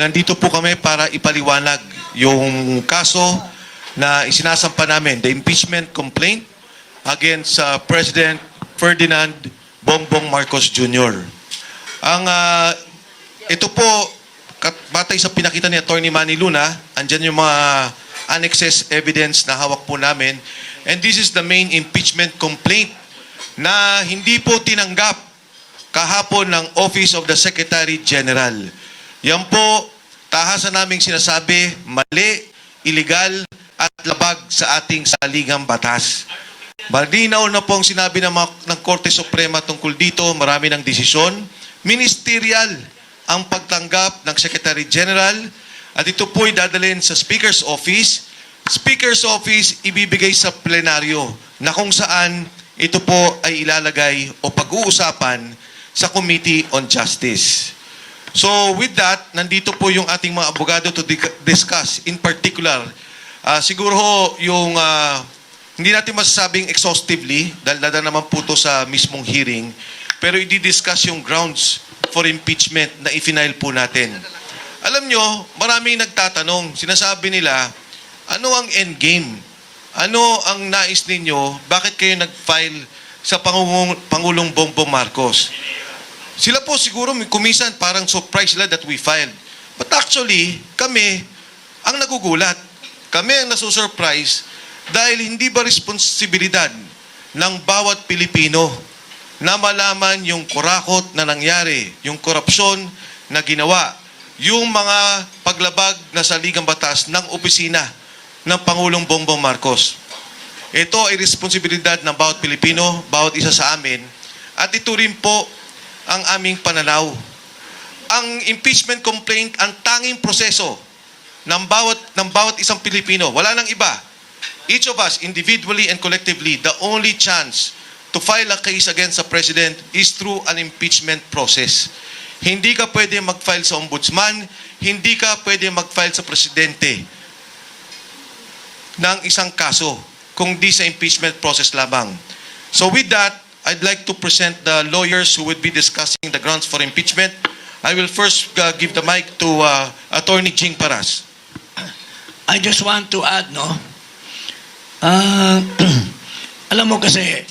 nandito po kami para ipaliwanag yung kaso na isinasampa namin, the impeachment complaint against President Ferdinand Bongbong Marcos Jr. Ito po, batay sa pinakita ni Atty. Manny Luna, andyan yung mga annexes evidence na hawak po namin. And this is the main impeachment complaint na hindi po tinanggap kahapon ng Office of the Secretary General. Yan po, tahasan naming sinasabi, mali, illegal, at labag sa ating saligang batas. Malinaw na po ang sinabi ng Korte Suprema tungkol dito, marami ng desisyon. Ministerial ang pagtanggap ng Secretary General at ito po'y dadalhin sa Speaker's Office. Speaker's Office ibibigay sa plenaryo na kung saan ito po ay ilalagay o pag-uusapan sa Committee on Justice. So with that, nandito po yung ating mga abogado to discuss in particular. Siguro yung hindi natin masasabing exhaustively dahil dada naman po to sa mismong hearing, pero i-discuss yung grounds for impeachment na i-file po natin. Alam nyo, maraming nagtatanong, sinasabi nila, ano ang endgame? Ano ang nais ninyo? Bakit kayo nag-file sa Pangulong Bongbong Marcos? Sila po siguro kumisan parang surprise sila that we filed. But actually, kami ang nagugulat. Kami ang nasusurprise dahil hindi ba responsibilidad ng bawat Pilipino na malaman yung kurakot na nangyari, yung korupsyon na ginawa, yung mga paglabag na saligang batas ng opisina ng Pangulong Bongbong Marcos. Ito ay responsibilidad ng bawat Pilipino, bawat isa sa amin, at ito rin po ang aming pananaw. Ang impeachment complaint, ang tanging proseso ng bawat isang Pilipino, wala nang iba. Each of us, individually and collectively, the only chance to file a case against a president is through an impeachment process. Hindi ka pwede mag-file sa ombudsman, hindi ka pwede mag-file sa presidente ng isang kaso, kung di sa impeachment process lamang. So with that, I'd like to present the lawyers who would be discussing the grounds for impeachment. I will first give the mic to Attorney Jing Paras. I just want to add, no? Alam mo kasi,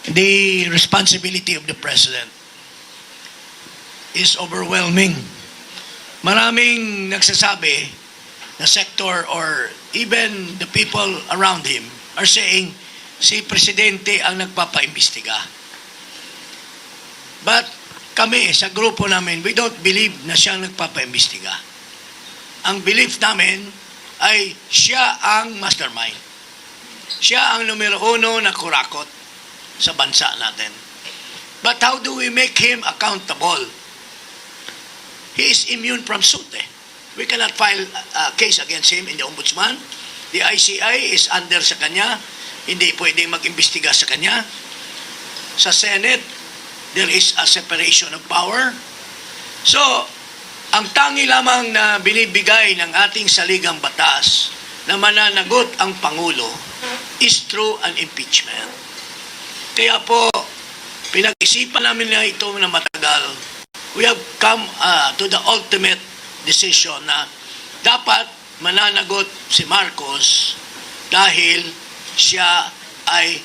the responsibility of the President is overwhelming. Maraming nagsasabi na sector or even the people around him are saying, si Presidente ang nagpapaimbestiga. But kami, sa grupo namin, we don't believe na siya ang nagpapaimbestiga. Ang belief namin ay siya ang mastermind. Siya ang numero uno na kurakot sa bansa natin. But how do we make him accountable? He is immune from suit. We cannot file a case against him in the Ombudsman. The ICI is under sa kanya. Hindi pwede mag-imbestiga sa kanya. Sa Senate, there is a separation of power. So, ang tangi lamang na binibigay ng ating saligang batas na mananagot ang Pangulo is through an impeachment. Kaya po, pinag-isipan namin na ito na matagal. We have come to the ultimate decision na dapat mananagot si Marcos dahil siya ay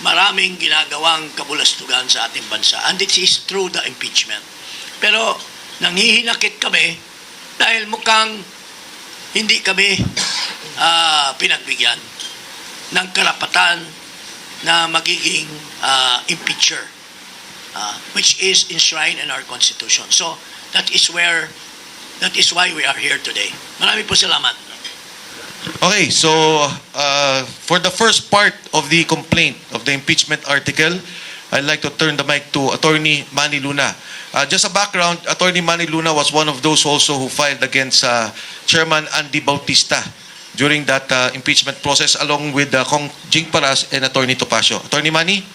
maraming ginagawang kabulastugan sa ating bansa. And this is through the impeachment. Pero nanghihinakit kami dahil mukhang hindi kami pinagbigyan ng karapatan na magiging impeacher, which is enshrined in our Constitution. So that is why we are here today. Marami po salamat. Okay, so for the first part of the complaint of the impeachment article, I'd like to turn the mic to Attorney Manny Luna. Just a background, Attorney Manny Luna was one of those also who filed against Chairman Andy Bautista during that impeachment process along with Kong Jing Paras and Attorney Topacio. Attorney Manny?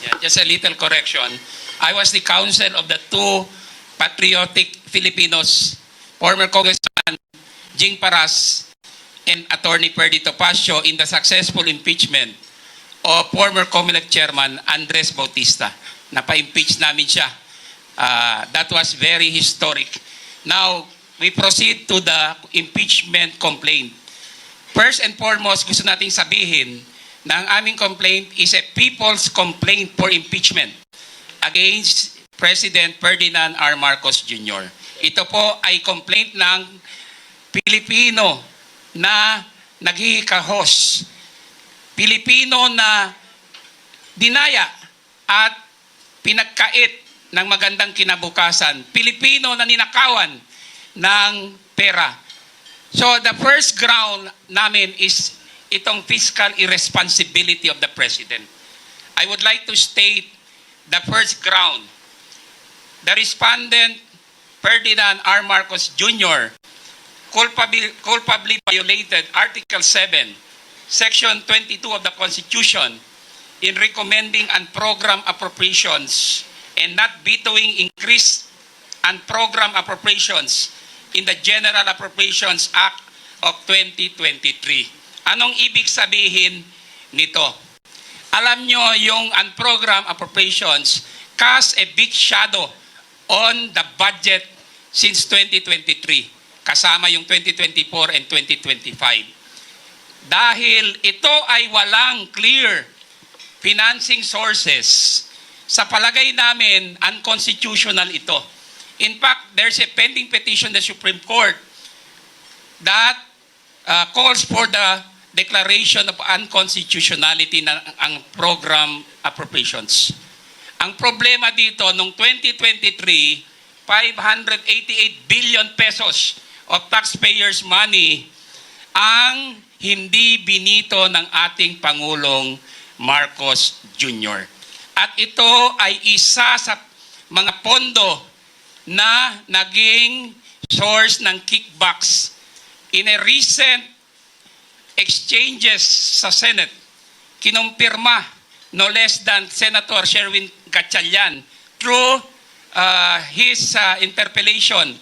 Yeah, just a little correction. I was the counsel of the two patriotic Filipinos, former Congressman Jing Paras and Attorney Perdy Topacio in the successful impeachment of former COMELEC Chairman Andres Bautista. Napa-impeach namin siya. That was very historic. Now, we proceed to the impeachment complaint. First and foremost, gusto nating sabihin na ang aming complaint is a people's complaint for impeachment against President Ferdinand R. Marcos Jr. Ito po ay complaint ng Pilipino na naghihikahos. Pilipino na dinaya at pinagkait ng magandang kinabukasan. Pilipino na ninakawan ng pera. So the first ground namin is itong fiscal irresponsibility of the President. I would like to state the first ground. The respondent, Ferdinand R. Marcos Jr., culpably violated Article 7, Section 22 of the Constitution in recommending unprogrammed appropriations and not vetoing increased unprogrammed appropriations in the General Appropriations Act of 2023. Anong ibig sabihin nito? Alam nyo, yung unprogrammed appropriations cast a big shadow on the budget since 2023, kasama yung 2024 and 2025. Dahil ito ay walang clear financing sources, sa palagay namin, unconstitutional ito. In fact, there's a pending petition in the Supreme Court that calls for the declaration of unconstitutionality ng ang program appropriations. Ang problema dito, noong 2023, 588 billion pesos of taxpayers' money ang hindi binito ng ating Pangulong Marcos Jr. At ito ay isa sa mga pondo na naging source ng kickbacks. In a recent exchanges sa Senate, kinumpirma no less than Senator Sherwin Gatchalian through his interpellation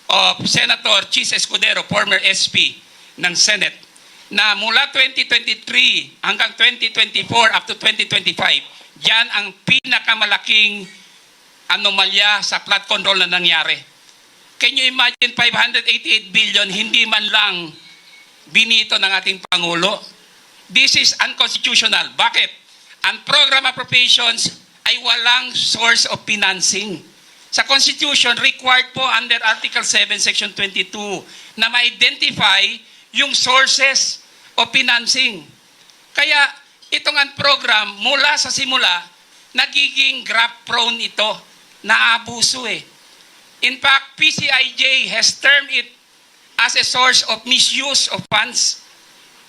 of Senator Chis Escudero, former SP ng Senate, na mula 2023 hanggang 2024 up to 2025, diyan ang pinakamalaking anomalya sa flood control na nangyari. Can you imagine 588 billion hindi man lang binito ng ating Pangulo? This is unconstitutional. Bakit? Ang program appropriations ay walang source of financing. Sa Constitution, required po under Article 7, Section 22 na ma-identify yung sources of financing. Kaya itong program, mula sa simula, nagiging graft-prone ito, naabuso eh. In fact, PCIJ has termed it as a source of misuse of funds.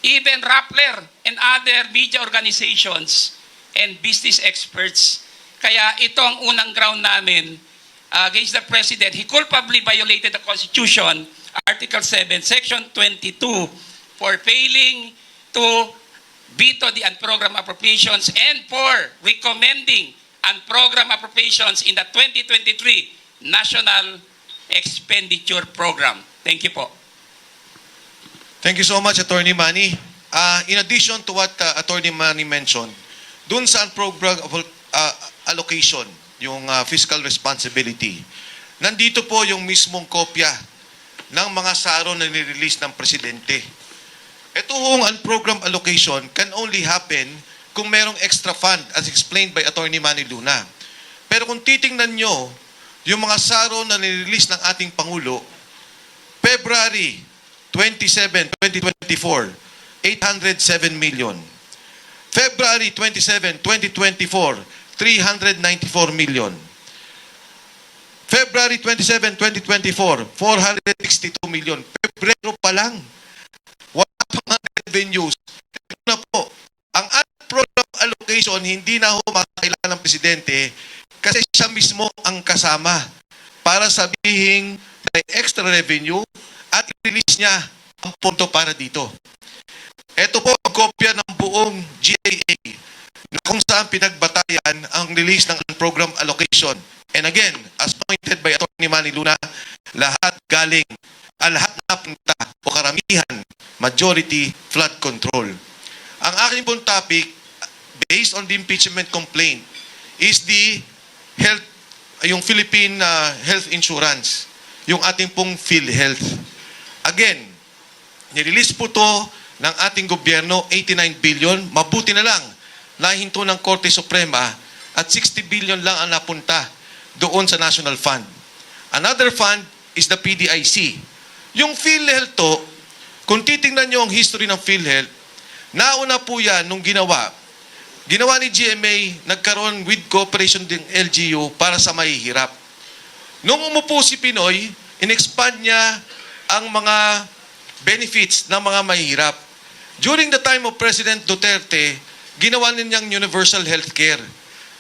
Even Rappler and other media organizations and business experts. Kaya ito ang unang ground namin against the President. He culpably violated the Constitution, Article 7, Section 22, for failing to veto the unprogrammed appropriations and for recommending unprogrammed appropriations in the 2023 National Expenditure Program. Thank you po. Thank you so much, Attorney Manny. In addition to what Attorney Manny mentioned, dun sa unprogrammed allocation, yung fiscal responsibility, nandito po yung mismong kopya ng mga saro na nirelease ng Presidente. Ito hong unprogrammed allocation can only happen kung merong extra fund as explained by Attorney Manny Luna. Pero kung titingnan nyo, yung mga saro na nirelease ng ating Pangulo, February 27, 2024, 807 million. February 27, 2024, 394 million. February 27, 2024, 462 million. Pebrero pa lang. Wala pang mga revenues. Ito na po. Ang program allocation, hindi na ho makakailangan ng Presidente kasi siya mismo ang kasama para sabihin may extra revenue at release niya ang punto para dito. Ito po ang kopya ng buong GAA na kung saan pinagbatayan ang release ng program allocation. And again, as pointed by Atty. Manny Luna, lahat galing, lahat napunta o karamihan, majority flood control. Ang aking pong topic, based on the impeachment complaint, is the health, yung Philippine health insurance. yung ating pong PhilHealth. Again, nirelease po to ng ating gobyerno, 89 billion. Mabuti na lang, nahinto ng Korte Suprema at 60 billion lang ang napunta doon sa National Fund. Another fund is the PDIC. Yung PhilHealth to, kung titingnan nyo ang history ng PhilHealth, nauna po yan nung ginawa ni GMA, nagkaroon with cooperation ng LGU para sa mahihirap. Nung umupo si Pinoy, in-expand niya ang mga benefits ng mga mahihirap. During the time of President Duterte, ginawa niyang universal healthcare.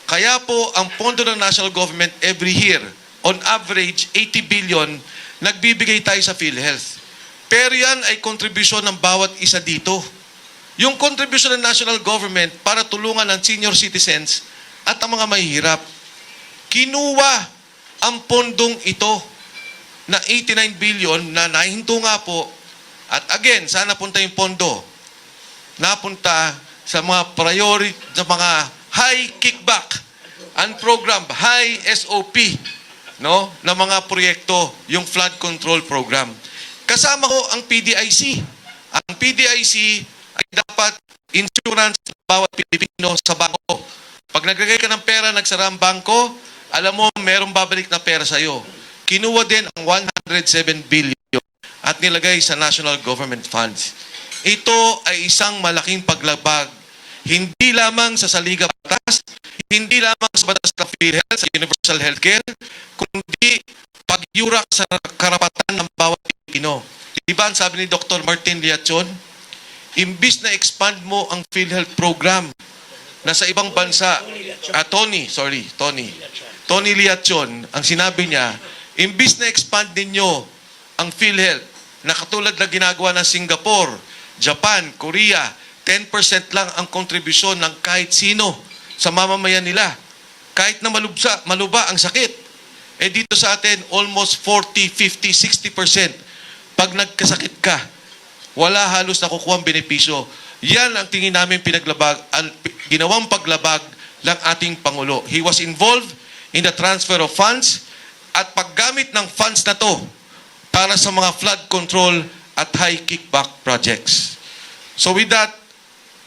Kaya po, ang pondo ng national government every year, on average, 80 billion, nagbibigay tayo sa PhilHealth. Pero yan ay kontribusyon ng bawat isa dito. Yung contribution ng national government para tulungan ang senior citizens at ang mga mahihirap. Kinuha ang pondong ito na 89 billion na nahinto nga po. At again, saan napunta yung pondo? Napunta sa mga priority, sa mga high kickback and program, high SOP, no, na mga proyekto, yung flood control program. Kasama ko ang PDIC. Ang PDIC ay dapat insurance ng bawat Pilipino sa bangko. Pag naglagay ka ng pera, nagsara ang bangko, alam mo, merong babalik na pera sa'yo. Kinuha din ang 107 billion at nilagay sa national government funds. Ito ay isang malaking paglabag. Hindi lamang sa saliga batas, hindi lamang sa batas ng PhilHealth, sa universal healthcare, kundi pagyurak sa karapatan ng bawat Pilipino. Diba ang sabi ni Dr. Martin Liachon? Imbis na expand mo ang PhilHealth program na sa ibang bansa, Tony Liachon, ang sinabi niya, imbis na expand ninyo ang PhilHealth na katulad na ginagawa ng Singapore, Japan, Korea, 10% lang ang kontribusyon ng kahit sino sa mamamayan nila. Kahit na maluba ang sakit. Eh dito sa atin, almost 40, 50, 60%. Pag nagkasakit ka, wala halos nakukuha ang benepisyo. Yan ang tingin namin ginawang paglabag ng ating Pangulo. He was involved in the transfer of funds at paggamit ng funds na to para sa mga flood control at high kickback projects. So with that,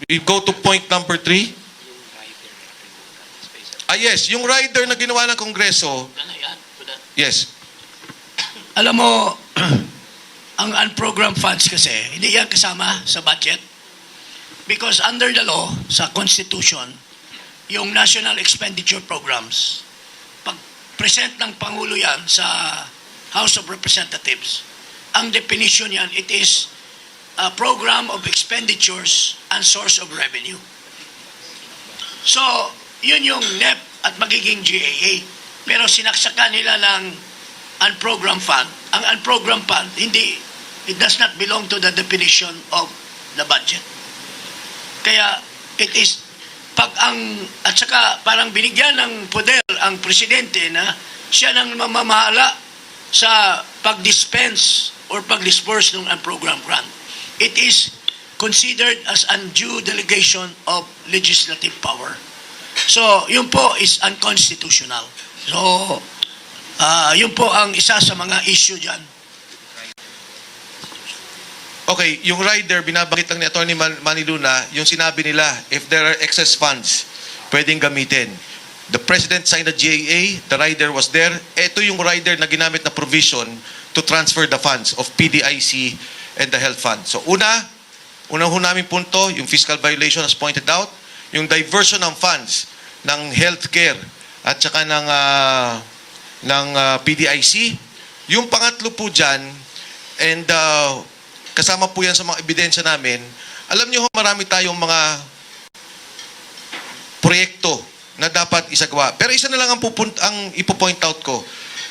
we go to point number 3. Yes, yung rider na ginawa ng Kongreso. Yes. Alam mo, ang unprogrammed funds kasi, hindi yan kasama sa budget. Because under the law, sa Constitution, yung national expenditure programs, pag-present ng Pangulo yan sa House of Representatives, ang definition yan, it is a program of expenditures and source of revenue. So, yun yung NEP at magiging GAA. Pero sinaksakan nila ng unprogrammed fund. Ang unprogrammed fund, it does not belong to the definition of the budget. Kaya, it is, at saka parang binigyan ng poder ang presidente na siya nang mamamahala sa pag-dispense or pag-disperse ng unprogrammed grant. It is considered as undue delegation of legislative power. So, yun po is unconstitutional. So, yun po ang isa sa mga issue dyan. Okay, yung rider, binabakit lang ni Atty. Manny Luna, yung sinabi nila, if there are excess funds, pwedeng gamitin. The President signed a GAA, the rider was there. Ito yung rider na ginamit na provision to transfer the funds of PDIC and the health fund. So unang namin punto, yung fiscal violation as pointed out, yung diversion ng funds ng healthcare at saka ng PDIC. Yung pangatlo po dyan, and kasama po yan sa mga ebidensya namin, alam nyo marami tayong mga proyekto na dapat isagawa. Pero isa na lang ang ipo-point out ko,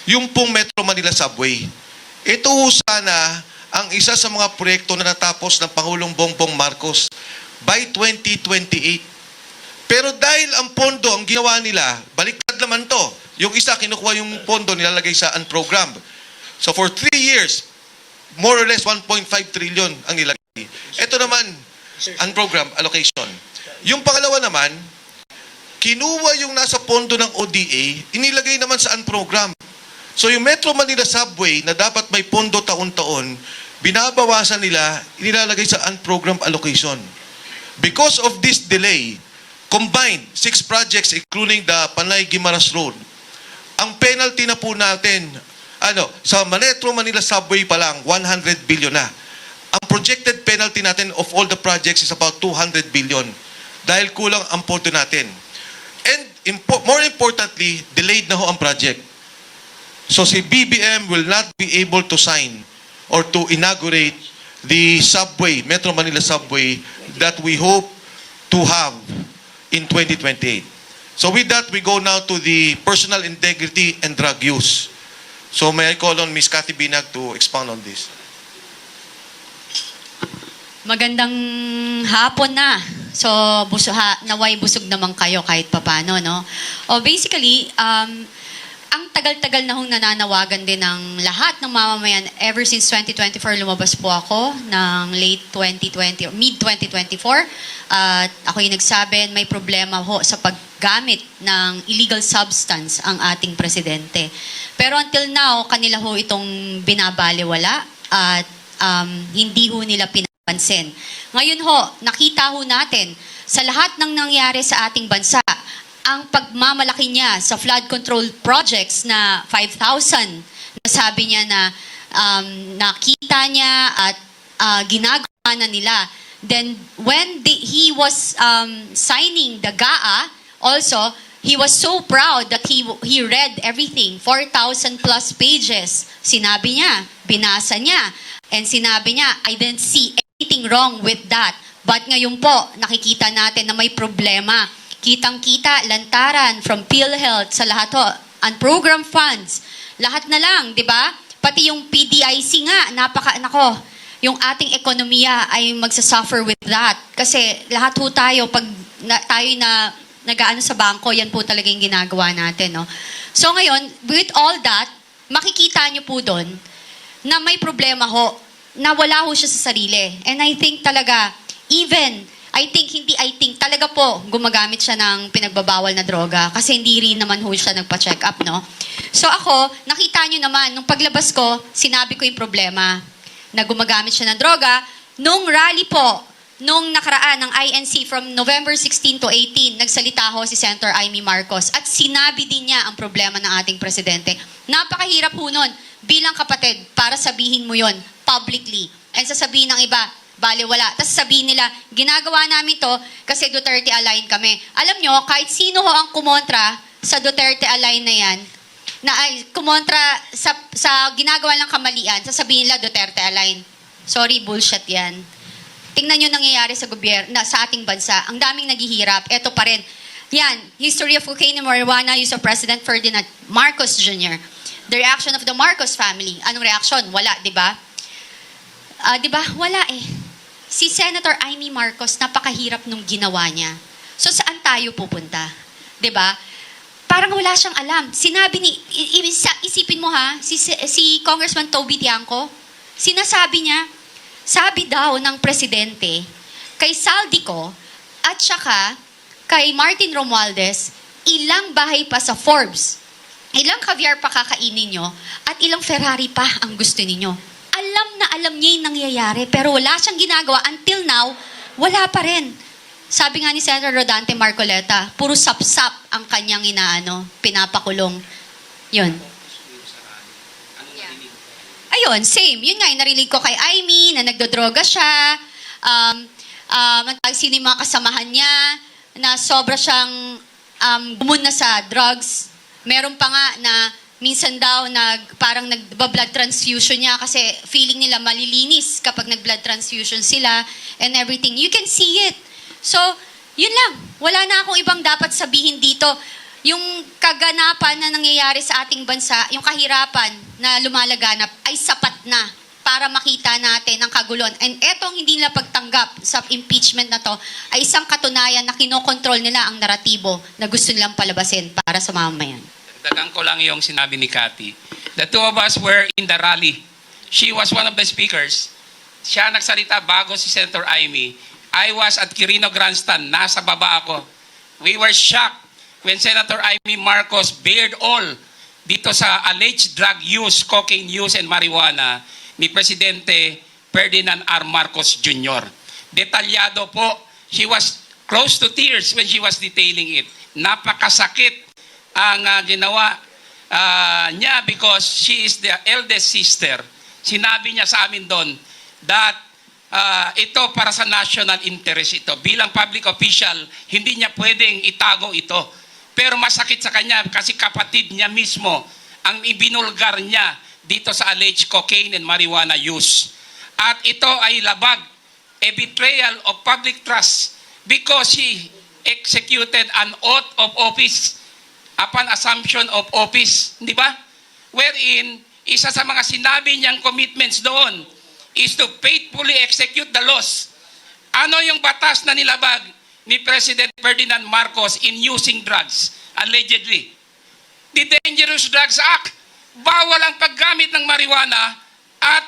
yung pong Metro Manila Subway. Ito sana ang isa sa mga proyekto na natapos ng Pangulong Bongbong Marcos by 2028. Pero dahil ang pondo, ang ginawa nila, baliktad naman to. Yung isa, kinukuha yung pondo, nilalagay sa unprogrammed. So for 3 years, more or less 1.5 trillion ang nilagay. Ito naman, unprogrammed allocation. Yung pangalawa naman, kinuha yung nasa pondo ng ODA, inilagay naman sa unprogrammed. So yung Metro Manila Subway na dapat may pondo taon-taon, binabawasan nila, inilalagay sa unprogrammed allocation. Because of this delay, combined 6 projects including the Panay-Guimaras Road, ang penalty na po natin, sa Metro Manila Subway pa lang, 100 billion na. Ang projected penalty natin of all the projects is about 200 billion dahil kulang ang pondo natin. And more importantly, delayed na ho ang project. So si BBM will not be able to sign or to inaugurate the subway, Metro Manila Subway, that we hope to have in 2028. So with that, we go now to the personal integrity and drug use. So may I call on Ms. Cathy Binag to expound on this. Magandang hapon na. So, naway busog naman kayo kahit papano, no? Basically, ang tagal-tagal na hong nananawagan din ng lahat ng mamamayan. Ever since 2024, lumabas po ako ng late 2020 or mid-2024. At ako yung nagsabi, may problema ho sa paggamit ng illegal substance ang ating presidente. Pero until now, kanila ho itong binabaliwala at hindi ho nila pinapansin. Ngayon ho, nakita ho natin sa lahat ng nangyari sa ating bansa, ang pagmamalaki niya sa flood control projects na 5,000, nasabi niya na nakita niya at ginagawa na nila. Then when he was signing the GAA, also, he was so proud that he read everything, 4,000 plus pages. Sinabi niya, binasa niya, and sinabi niya, I didn't see anything wrong with that. But ngayon po, nakikita natin na may problema. Kitang-kita, lantaran, from PhilHealth sa lahat ho, and program funds, lahat na lang, di ba? Pati yung PDIC nga, yung ating ekonomiya ay magsasuffer with that. Kasi lahat ho tayo, pag tayo na nag-aano sa bangko, yan po talaga yung ginagawa natin, no? So ngayon, with all that, makikita nyo po doon na may problema ho, na wala ho siya sa sarili. And I think talaga, talaga po gumagamit siya ng pinagbabawal na droga kasi hindi rin naman ho siya nagpa-check up, no? So ako, nakita nyo naman, nung paglabas ko, sinabi ko yung problema na gumagamit siya ng droga. Nung rally po, nung nakaraan ng INC from November 16 to 18, nagsalita ho si Senator Amy Marcos at sinabi din niya ang problema ng ating presidente. Napakahirap ho nun bilang kapatid para sabihin mo yon publicly and sasabihin ng iba, baliwala. Tapos sabihin nila, ginagawa namin to kasi Duterte align kami. Alam nyo, kahit sino ho ang kumontra sa Duterte align na yan, na ay kumontra sa ginagawa ng kamalian, sasabihin nila Duterte align. Sorry, bullshit yan. Tingnan nyo nangyayari sa gobyerno, sa ating bansa. Ang daming naghihirap. Eto pa rin. Yan, history of cocaine and marijuana, use of President Ferdinand Marcos Jr. The reaction of the Marcos family. Anong reaction? Wala, di ba? Di ba? Wala eh. Si Senator Amy Marcos, napakahirap nung ginawa niya. So saan tayo pupunta? 'Di ba? Parang wala siyang alam. Sinabi ni, isipin mo ha, si Congressman Toby Tiangco, sinasabi niya, sabi daw ng presidente, kay Saldico, at saka kay Martin Romualdez, ilang bahay pa sa Forbes, ilang caviar pa kakainin nyo, at ilang Ferrari pa ang gusto ninyo. Alam na alam niya yung nangyayari, pero wala siyang ginagawa. Until now, wala pa rin. Sabi nga ni Senator Rodante Marcoleta, puro sapsap ang kanyang pinapakulong. Yun. Ayun, same. Yun nga, yung narinig ko kay Amy, na nagdodroga siya. Sino yung mga kasamahan niya, na sobra siyang gumun na sa drugs. Meron pa nga na minsan daw parang nagba-blood transfusion niya kasi feeling nila malilinis kapag nag-blood transfusion sila and everything. You can see it. So, yun lang. Wala na akong ibang dapat sabihin dito. Yung kaganapan na nangyayari sa ating bansa, yung kahirapan na lumalaganap ay sapat na para makita natin ang kaguluhan. And etong hindi nila pagtanggap sa impeachment na to ay isang katunayan na kinokontrol nila ang naratibo na gusto nilang palabasin para sa mamamayan. Dagang ko lang yung sinabi ni Cathy. The two of us were in the rally. She was one of the speakers. Siya nagsalita bago si Senator Amy. I was at Quirino Grandstand. Nasa baba ako. We were shocked when Senator Amy Marcos bared all dito sa alleged drug use, cocaine use, and marijuana ni Presidente Ferdinand R. Marcos Jr. Detalyado po, she was close to tears when she was detailing it. Napakasakit ang ginawa niya because she is the eldest sister. Sinabi niya sa amin doon that ito para sa national interest ito. Bilang public official, hindi niya pwedeng itago ito. Pero masakit sa kanya kasi kapatid niya mismo ang ibinulgar niya dito sa alleged cocaine and marijuana use. At ito ay labag, a betrayal of public trust because he executed an oath of office upon assumption of office. Di ba? Wherein, isa sa mga sinabi niyang commitments doon is to faithfully execute the laws. Ano yung batas na nilabag ni President Ferdinand Marcos in using drugs, allegedly? The Dangerous Drugs Act. Bawal ang paggamit ng marijuana at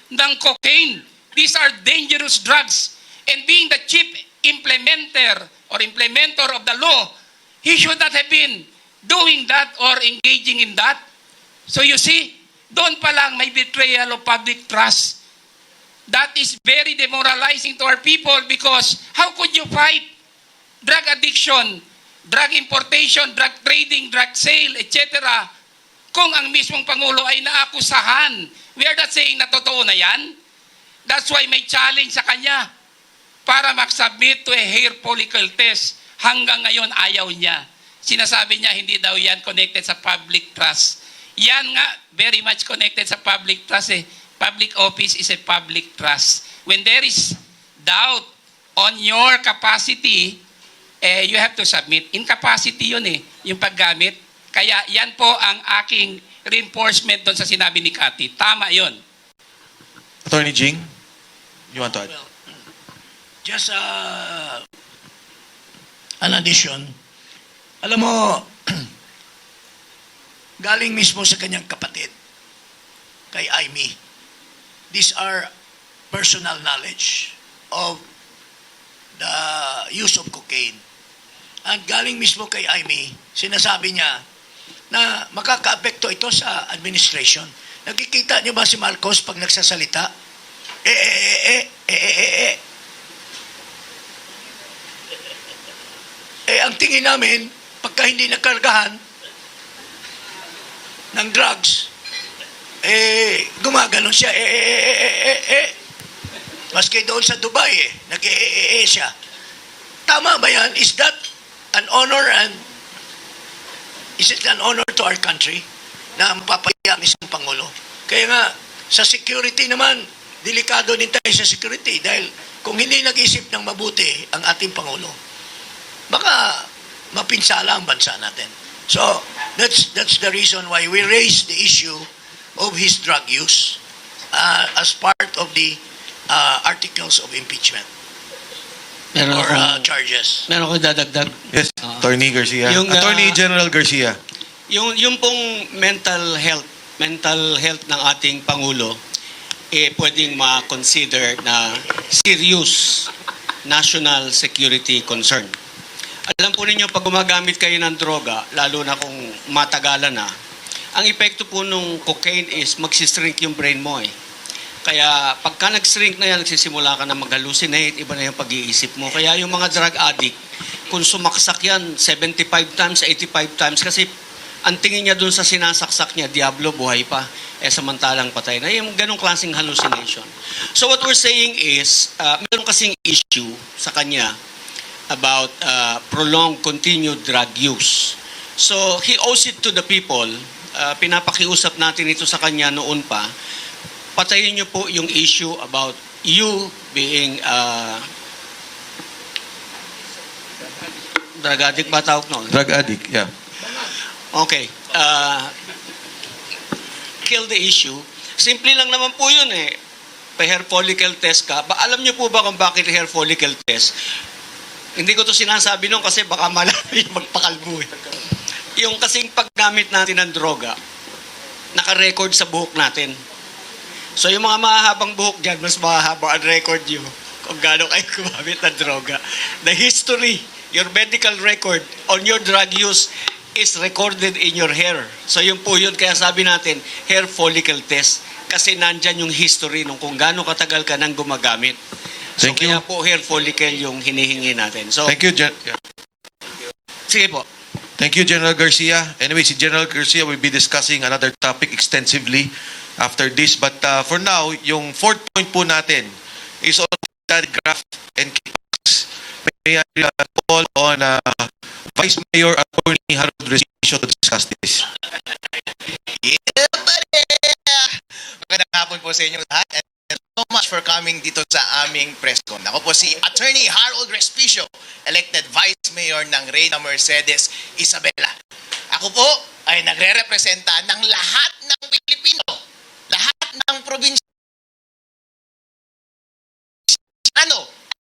ng cocaine. These are dangerous drugs. And being the chief implementer of the law, he should not have been doing that or engaging in that. So you see, doon pa lang may betrayal of public trust. That is very demoralizing to our people because how could you fight drug addiction, drug importation, drug trading, drug sale, etc. kung ang mismong Pangulo ay naakusahan? We are not saying na totoo na yan. That's why may challenge sa kanya para mag-submit to a hair follicle test. Hanggang ngayon ayaw niya. Sinasabi niya hindi daw yan connected sa public trust. Yan nga, very much connected sa public trust eh. Public office is a public trust. When there is doubt on your capacity, you have to submit. Incapacity yun eh, yung paggamit. Kaya yan po ang aking reinforcement doon sa sinabi ni Cathy. Tama yun. Attorney Jing, you want to add? Well, just an addition. Alam mo, galing mismo sa kanyang kapatid, kay Aimee. These are personal knowledge of the use of cocaine. At galing mismo kay Aimee, sinasabi niya na makaka-apekto ito sa administration. Nakikita niyo ba si Marcos pag nagsasalita? Ang tingin namin, pagka hindi nakargahan ng drugs, gumaganon siya, Maski doon sa Dubai, siya. Tama ba yan? Is that an honor and is it an honor to our country na mapapaya ang isang Pangulo? Kaya nga, sa security naman, delikado din tayo sa security dahil kung hindi nag-isip ng mabuti ang ating Pangulo, baka mapinsala ang bansa natin. So, that's the reason why we raised the issue of his drug use as part of the articles of impeachment or charges. Meron ko dadagdag. Yes, Attorney Garcia. Yung, Attorney General Garcia. Yung pong mental health ng ating Pangulo, pwedeng ma-consider na serious national security concern. Alam po ninyo, pag gumagamit kayo ng droga, lalo na kung matagalan na, ang epekto po nung cocaine is magsishrink yung brain mo eh. Kaya pagka nag-shrink na yan, nagsisimula ka na mag-hallucinate, iba na yung pag-iisip mo. Kaya yung mga drug addict, kung sumaksak yan 75 times, 85 times, kasi ang tingin niya dun sa sinasaksak niya, Diablo, buhay pa. Samantalang patay na. Yung ganong klaseng hallucination. So what we're saying is, meron kasing issue sa kanya about prolonged continued drug use. So he owes it to the people. Pinapakiusap natin ito sa kanya noon pa. Patayin niyo po yung issue about you being drug addict ba tawag noon? Drug addict, yeah. Okay. Kill the issue. Simple lang naman po yun eh. Pa-hair follicle test ka. Alam niyo po ba kung bakit hair follicle test? Hindi ko to sinasabi noon kasi baka malaki magpakalbo eh. Yung kasing paggamit natin ng droga, naka-record sa buhok natin. So yung mga mahahabang buhok dyan, mas mahahaba ang record nyo kung gaano kayo gumamit ng droga. The history, your medical record on your drug use is recorded in your hair. So yun po yun, kaya sabi natin, hair follicle test. Kasi nandyan yung history nung kung gaano katagal ka nang gumagamit. So Thank you. kaya po hair follicle yung hinihingi natin. So, Thank you, sige po. Thank you, General Garcia. Anyway, si General Garcia will be discussing another topic extensively after this. But for now, yung fourth point po natin is on the graph and kickbacks. May I call on Vice Mayor Attorney Harold Resisio to discuss this. Yeah, buddy! Magandang hapon po sa inyong lahat and thank you so much for coming dito sa aming press con. Ako po si Attorney Harold Respicio, elected Vice Mayor ng Reyna Mercedes Isabela. Ako po ay nagre-representa ng lahat ng Pilipino, lahat ng probinsyano,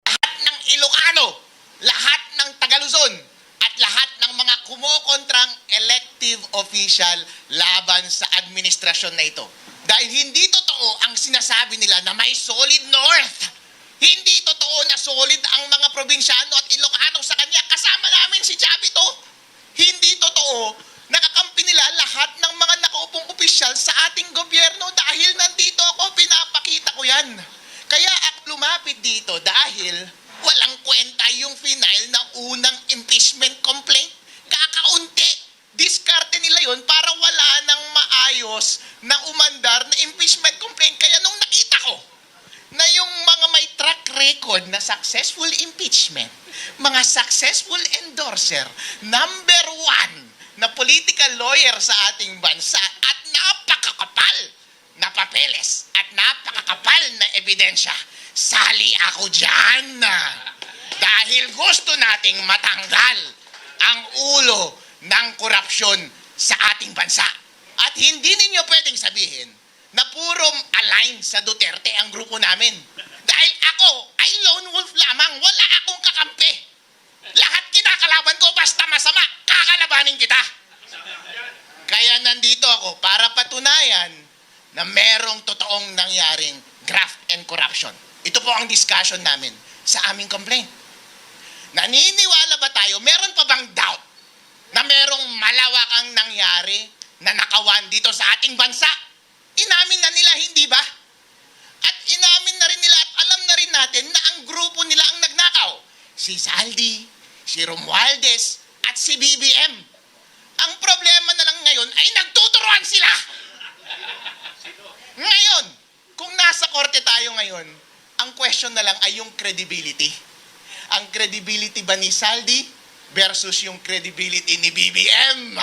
lahat ng Ilocano, lahat ng Tagaluzon, at lahat ng mga kumokontrang elective official laban sa administrasyon na ito. Dahil hindi totoo ang sinasabi nila na may solid north. Hindi totoo na solid ang mga probinsyano at Ilocano sa kanya. Kasama namin si Javito. Hindi totoo na kakampi nila lahat ng mga nakaupong opisyal sa ating gobyerno. Dahil nandito ako, pinapakita ko yan. Kaya ako lumapit dito dahil walang kwenta yung final na unang impeachment complaint. Kakaunti. Diskarte nila yon para wala nang maayos na umandar na impeachment complaint. Kaya nung nakita ko na yung mga may track record na successful impeachment, mga successful endorser, number one na political lawyer sa ating bansa at napakakapal na papeles at napakakapal na ebidensya, sali ako dyan. Dahil gusto nating matanggal ang ulo ng korupsyon sa ating bansa. At hindi ninyo pwedeng sabihin na puro align sa Duterte ang grupo namin. Dahil ako ay lone wolf lamang, wala akong kakampi. Lahat kinakalaban ko basta masama, kakalabanin kita. Kaya nandito ako para patunayan na merong totoong nangyaring graft and corruption. Ito po ang discussion namin sa aming complaint. Naniniwala ba tayo, meron pa bang doubt na merong malawak ang nangyari na nakawan dito sa ating bansa? Inamin na nila, hindi ba? At inamin na rin nila at alam na rin natin na ang grupo nila ang nagnakaw. Si Saldi, si Romualdez, at si BBM. Ang problema na lang ngayon ay nagtuturuan sila. Ngayon, kung nasa korte tayo ngayon, ang question na lang ay yung credibility. Ang credibility ba ni Saldi versus yung credibility ni BBM?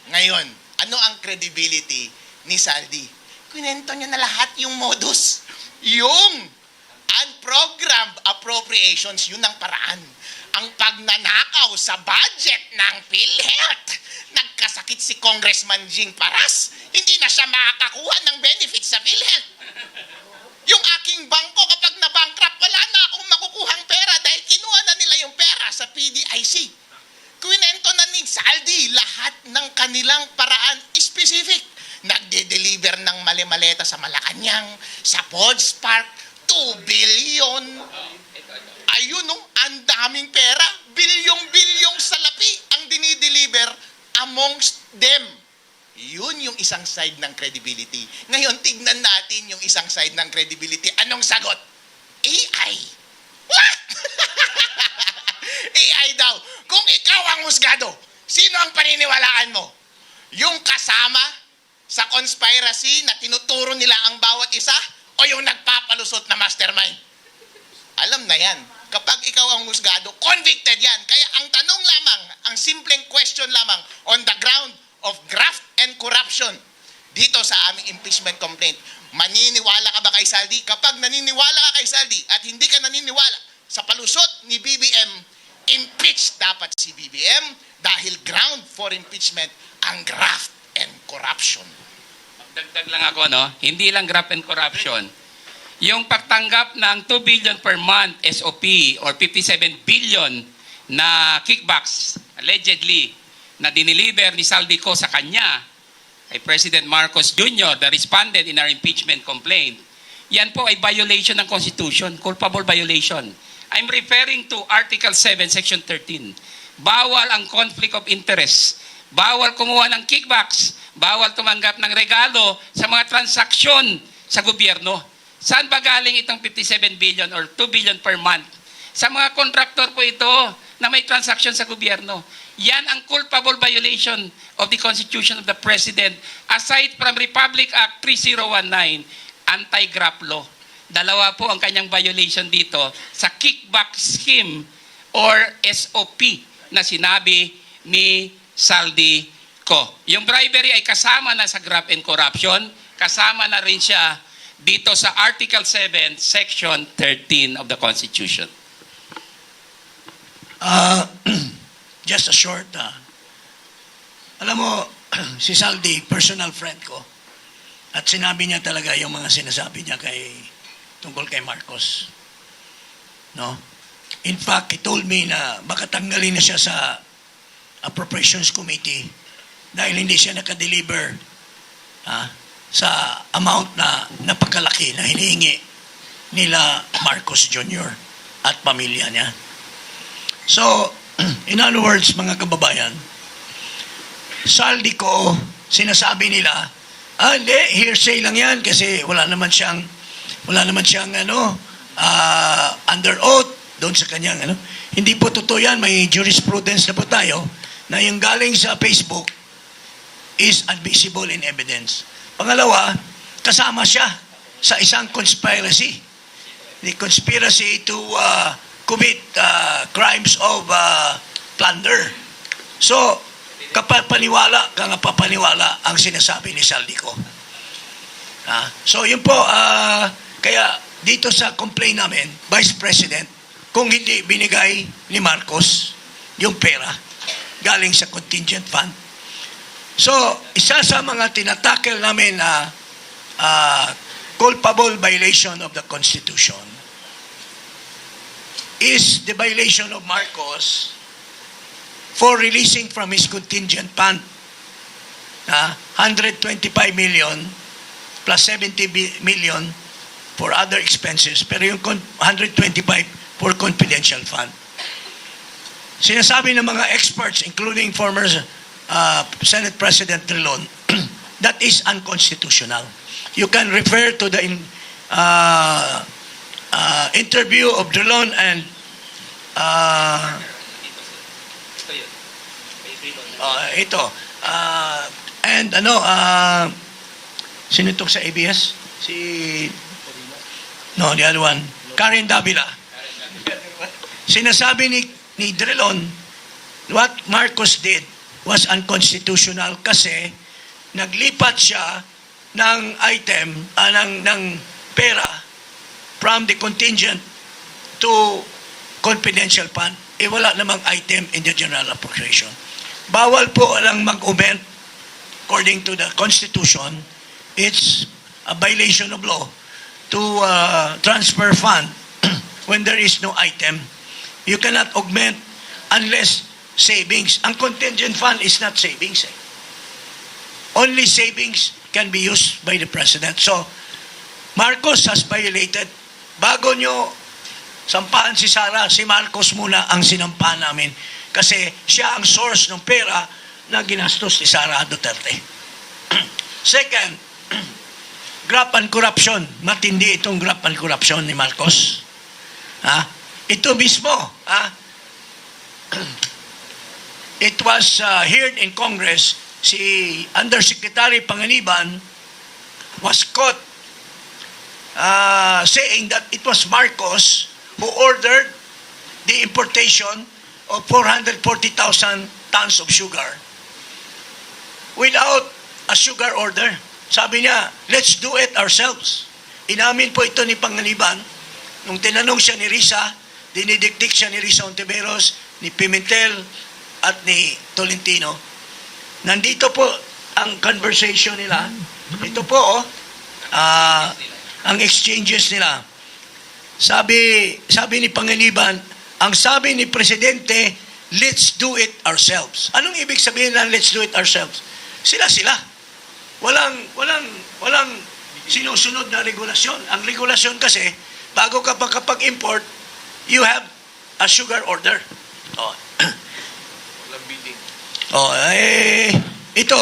Ngayon, ano ang credibility ni Saldi? Kwento niya na lahat yung modus. Yung unprogrammed appropriations, yun ang paraan. Ang pagnanakaw sa budget ng PhilHealth. Nagkasakit si Congressman Jing Paras. Hindi na siya makakakuha ng benefits sa PhilHealth. Yung aking bangko, kapag na-bankrupt, wala na akong makukuhang pera dahil kinuha na nila yung pera sa PDIC. Kwento na ni Saldi lahat ng kanilang paraan specific. Nagde-deliver ng mali-maleta sa Malacanang, sa Pods Park, 2 billion. Ayun, no, ang daming pera. Bilyong-bilyong salapi ang dinideliver amongst them. Yun yung isang side ng credibility. Ngayon, tignan natin yung isang side ng credibility. Anong sagot? AI. What? AI daw. Kung ikaw ang husgado, sino ang paniniwalaan mo? Yung kasama sa conspiracy na tinuturo nila ang bawat isa o yung nagpapalusot na mastermind? Alam na yan. Kapag ikaw ang husgado, convicted yan. Kaya ang tanong lamang, ang simpleng question lamang on the ground of graft and corruption dito sa aming impeachment complaint, maniniwala ka ba kay Saldi? Kapag naniniwala ka kay Saldi at hindi ka naniniwala sa palusot ni BBM, impeach dapat si BBM dahil ground for impeachment ang graft and corruption. Dagdag lang ako, no? Hindi lang graft and corruption. Yung pagtanggap ng 2 billion per month SOP or 57 billion na kickbacks, allegedly, na dineliver ni Saldico sa kanya, kay President Marcos Jr., the respondent in our impeachment complaint, yan po ay violation ng Constitution, culpable violation. I'm referring to Article 7, Section 13. bawal ang conflict of interest, bawal kumuha ng kickbacks, bawal tumanggap ng regalo sa mga transaksyon sa gobyerno. Saan ba galing itong 57 billion or 2 billion per month? Sa mga kontraktor po ito na may transaksyon sa gobyerno. Yan ang culpable violation of the Constitution of the President aside from Republic Act 3019, anti-graft law. Dalawa po ang kanyang violation dito sa kickback scheme or SOP na sinabi ni Saldi Co. Yung bribery ay kasama na sa graft and corruption, kasama na rin siya dito sa Article 7, Section 13 of the Constitution. Just a short, alam mo, si Saldi, personal friend ko. At sinabi niya talaga yung mga sinasabi niya tungkol kay Marcos. No? In fact, he told me na baka tanggalin na siya sa Appropriations Committee dahil hindi siya nakadeliver sa amount na napakalaki na hinihingi nila Marcos Jr. at pamilya niya. So, in other words, mga kababayan, Saldi Co, sinasabi nila, hindi, hearsay lang yan kasi wala naman siyang under oath doon sa kanyang Hindi po totoo yan, may jurisprudence na po tayo na yung galing sa Facebook is admissible in evidence. Pangalawa, kasama siya sa isang conspiracy. The conspiracy to commit crimes of plunder. So, kapapaniwala ang sinasabi ni Saldi Co. So, yun po, kaya dito sa complaint namin, Vice President, kung hindi binigay ni Marcos yung pera galing sa contingent fund. So, isa sa mga tinatakel namin na culpable violation of the Constitution is the violation of Marcos for releasing from his contingent fund 125 million plus 70 million for other expenses, pero yung 125 for confidential fund. Sinasabi ng mga experts, including former Senate President Drilon, that is unconstitutional. You can refer to the interview of Drilon and sino itong sa ABS? The other one. Karen Davila. Sinasabi ni Drilon, what Marcos did was unconstitutional kasi naglipat siya ng item, ng pera from the contingent to confidential fund. Wala namang item in the general appropriation. Bawal po lang mag-augment according to the Constitution. It's a violation of law to transfer fund when there is no item. You cannot augment unless savings. Ang contingent fund is not savings. Only savings can be used by the President. So, Marcos has violated. Bago nyo sampahan si Sara, si Marcos muna ang sinampahan namin. Kasi siya ang source ng pera na ginastos ni Sara Duterte. Second, graft and corruption. Matindi itong graft and corruption ni Marcos. Ito mismo. It was heard in Congress, si Undersecretary Panganiban was caught saying that it was Marcos who ordered the importation of 440,000 tons of sugar without a sugar order. Sabi niya, let's do it ourselves. Inamin po ito ni Panganiban. Nung tinanong siya ni Risa, dinidikdik siya ni Risa Ontiveros, ni Pimentel, at ni Tolentino. Nandito po ang conversation nila. Ito po, ang exchanges nila. Sabi ni Panganiban, ang sabi ni Presidente, let's do it ourselves. Anong ibig sabihin ng let's do it ourselves? Sila. Walang sinusunod na regulasyon. Ang regulasyon kasi, bago ka pa kapag-import, you have a sugar order. Walang bidding. Oh, ito.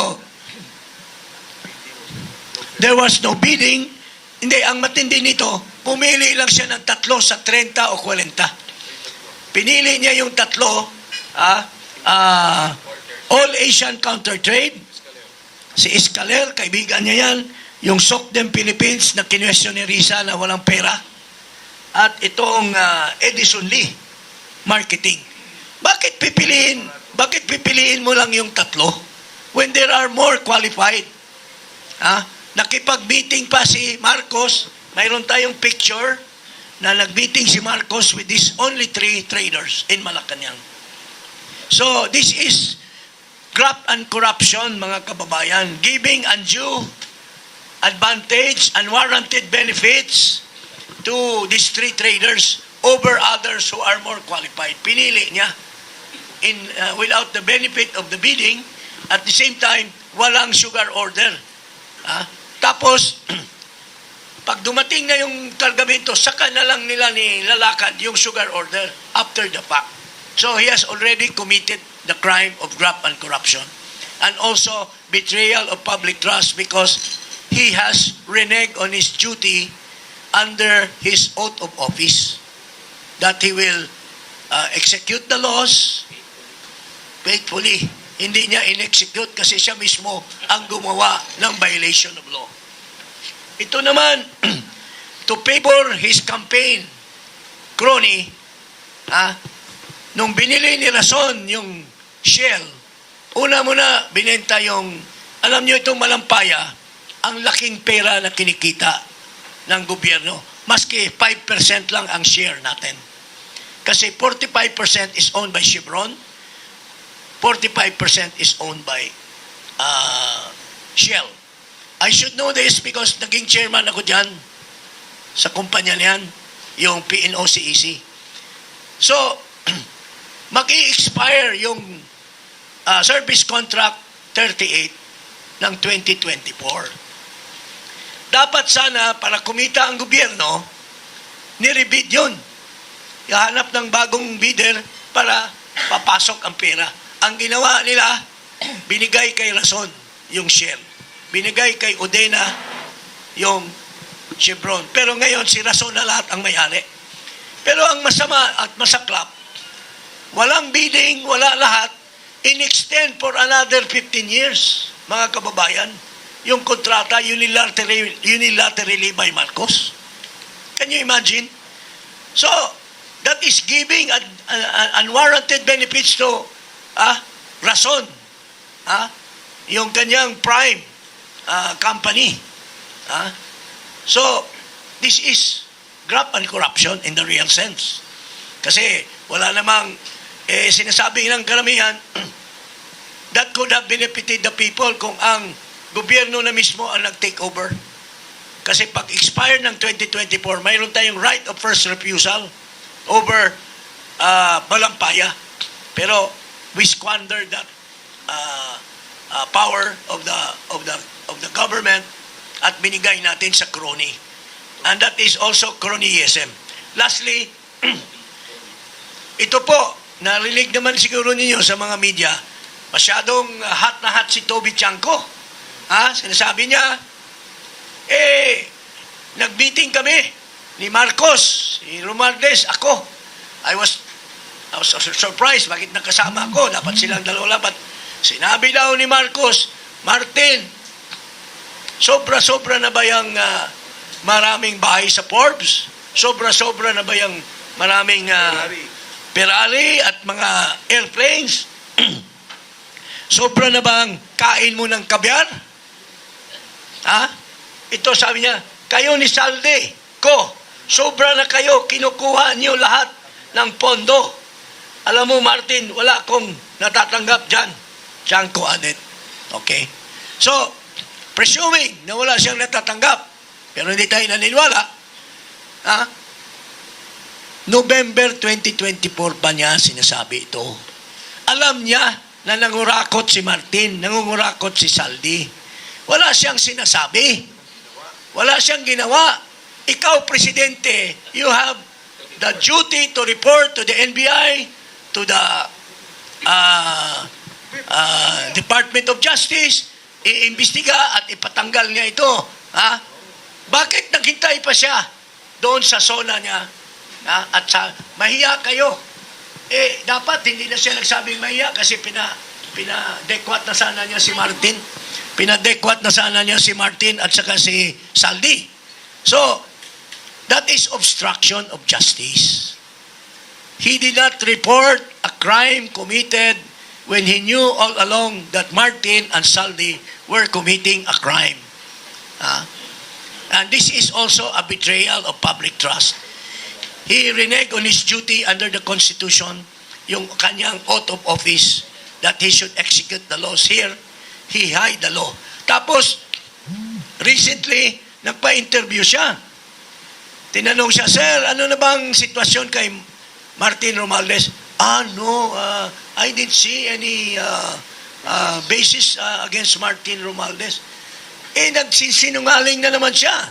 There was no bidding. Hindi, ang matindi nito, pumili lang siya ng 3 sa 30 o 40. Pinili niya yung 3, All Asian Counter Trade, si Escaler, kaibigan niya yan, yung Sokdem Philippines na kinwestiyon ni Risa na walang pera, at itong Edison Lee, marketing. Bakit pipiliin mo lang yung 3 when there are more qualified? Nakipag-meeting pa si Marcos, mayroon tayong picture na nag-meeting si Marcos with these only 3 traders in Malacanang. So, this is graft and corruption, mga kababayan, giving undue advantage, unwarranted benefits to these 3 traders over others who are more qualified. Pinili niya without the benefit of the bidding, at the same time, walang sugar order. Tapos, pag dumating na yung kargamento, saka na lang nila nilalakad yung sugar order after the fact. So, he has already committed the crime of graft and corruption. And also, betrayal of public trust because he has reneged on his duty under his oath of office that he will execute the laws faithfully. Hindi niya in-execute kasi siya mismo ang gumawa ng violation of law. Ito naman, to favor his campaign crony, nung binili ni Rason yung Shell, una muna binenta yung, alam niyo itong Malampaya, ang laking pera na kinikita ng gobyerno. Maski 5% lang ang share natin. Kasi 45% is owned by Chevron, 45% is owned by Shell. I should know this because naging chairman ako dyan sa kumpanya niyan, yung PNOCEC. So, mag-i-expire yung service contract 38 ng 2024. Dapat sana, para kumita ang gobyerno, nirebid yun. Ihanap ng bagong bidder para papasok ang pera. Ang ginawa nila, binigay kay Rason yung Shell. Binigay kay Udena yung Chevron. Pero ngayon, si Rason na lahat ang may-ari. Pero ang masama at masaklap, walang bidding, wala lahat, in-extend for another 15 years, mga kababayan, yung kontrata unilaterally by Marcos. Can you imagine? So, that is giving unwarranted benefits to Rason, yung kanyang prime company. So, this is graft and corruption in the real sense. Kasi wala namang sinasabi ng karamihan that could have benefited the people kung ang gobyerno na mismo ang nag-take over. Kasi pag expire ng 2024, mayroon tayong right of first refusal over Malampaya. Pero we squandered that power of the government at binigay natin sa crony. And that is also cronyism. Lastly, ito po, narinig naman siguro ninyo sa mga media, masyadong hot na hot si Toby Chanko. Sinasabi niya, nag-meeting kami ni Marcos, si Romualdez, ako. I was surprised, bakit nakasama ako? Dapat silang dalawa lang. But sinabi daw ni Marcos, Martin, sobra-sobra na ba yung maraming bahay sa Forbes? Sobra-sobra na ba yung maraming Ferrari at mga airplanes? Sobra na ba ang kain mo ng kabyar? Ito sabi niya, kayo ni Salde ko, sobra na kayo, kinukuha niyo lahat ng pondo. Alam mo, Martin, wala akong natatanggap dyan. Chanko added. Okay? So, presuming na wala siyang natatanggap, pero hindi tayo naniniwala, November 2024 ba niya sinasabi ito? Alam niya na nangurakot si Martin, nangungurakot si Saldi. Wala siyang sinasabi. Wala siyang ginawa. Ikaw, Presidente, you have the duty to report to the NBI, to the Department of Justice, iimbestiga at ipatanggal niya ito. Ha? Bakit naghintay pa siya doon sa zona niya? Ha? At mahiya kayo. Dapat hindi na siya nagsabing mahiya kasi pinadekwat na sana niya si Martin. Pinadekwat na sana niya si Martin at saka si Saldi. So, that is obstruction of justice. He did not report a crime committed when he knew all along that Martin and Saldi were committing a crime. And this is also a betrayal of public trust. He reneged on his duty under the Constitution, yung kanyang oath of office, that he should execute the laws here. He hide the law. Tapos, recently, nagpa-interview siya. Tinanong siya, Sir, ano na bang sitwasyon kay Martin Romualdez? No, I didn't see any basis against Martin Romualdez. Nagsisinungaling na naman siya.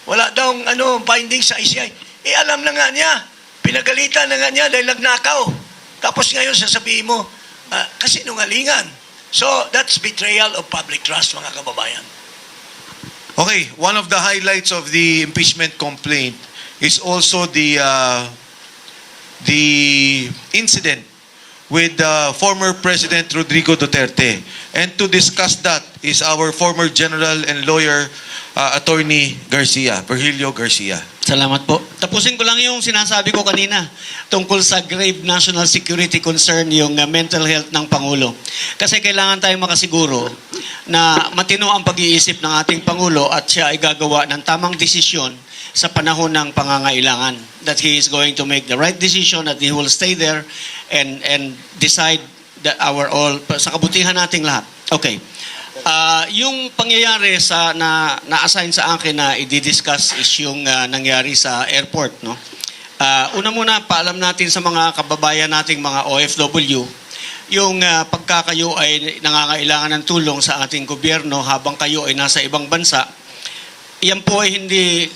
Wala daw findings sa ICI. Alam na nga niya. Pinagalitan na nga niya dahil nagnakaw. Tapos ngayon sasabihin mo, kasinungalingan. So, that's betrayal of public trust, mga kababayan. Okay, one of the highlights of the impeachment complaint is also the incident with former President Rodrigo Duterte. And to discuss that is our former general and lawyer, Attorney Garcia, Virgilio Garcia. Salamat po. Tapusin ko lang yung sinasabi ko kanina tungkol sa grave national security concern, yung mental health ng Pangulo. Kasi kailangan tayong makasiguro na matino ang pag-iisip ng ating Pangulo at siya ay gagawa ng tamang desisyon sa panahon ng pangangailangan. That he is going to make the right decision, that he will stay there and decide that sa kabutihan nating lahat. Okay. Yung pangyayari na-assign sa akin na i-discuss is yung nangyari sa airport, no? Una muna, paalam natin sa mga kababayan nating mga OFW, yung pagka kayo ay nangangailangan ng tulong sa ating gobyerno habang kayo ay nasa ibang bansa, yan po ay hindi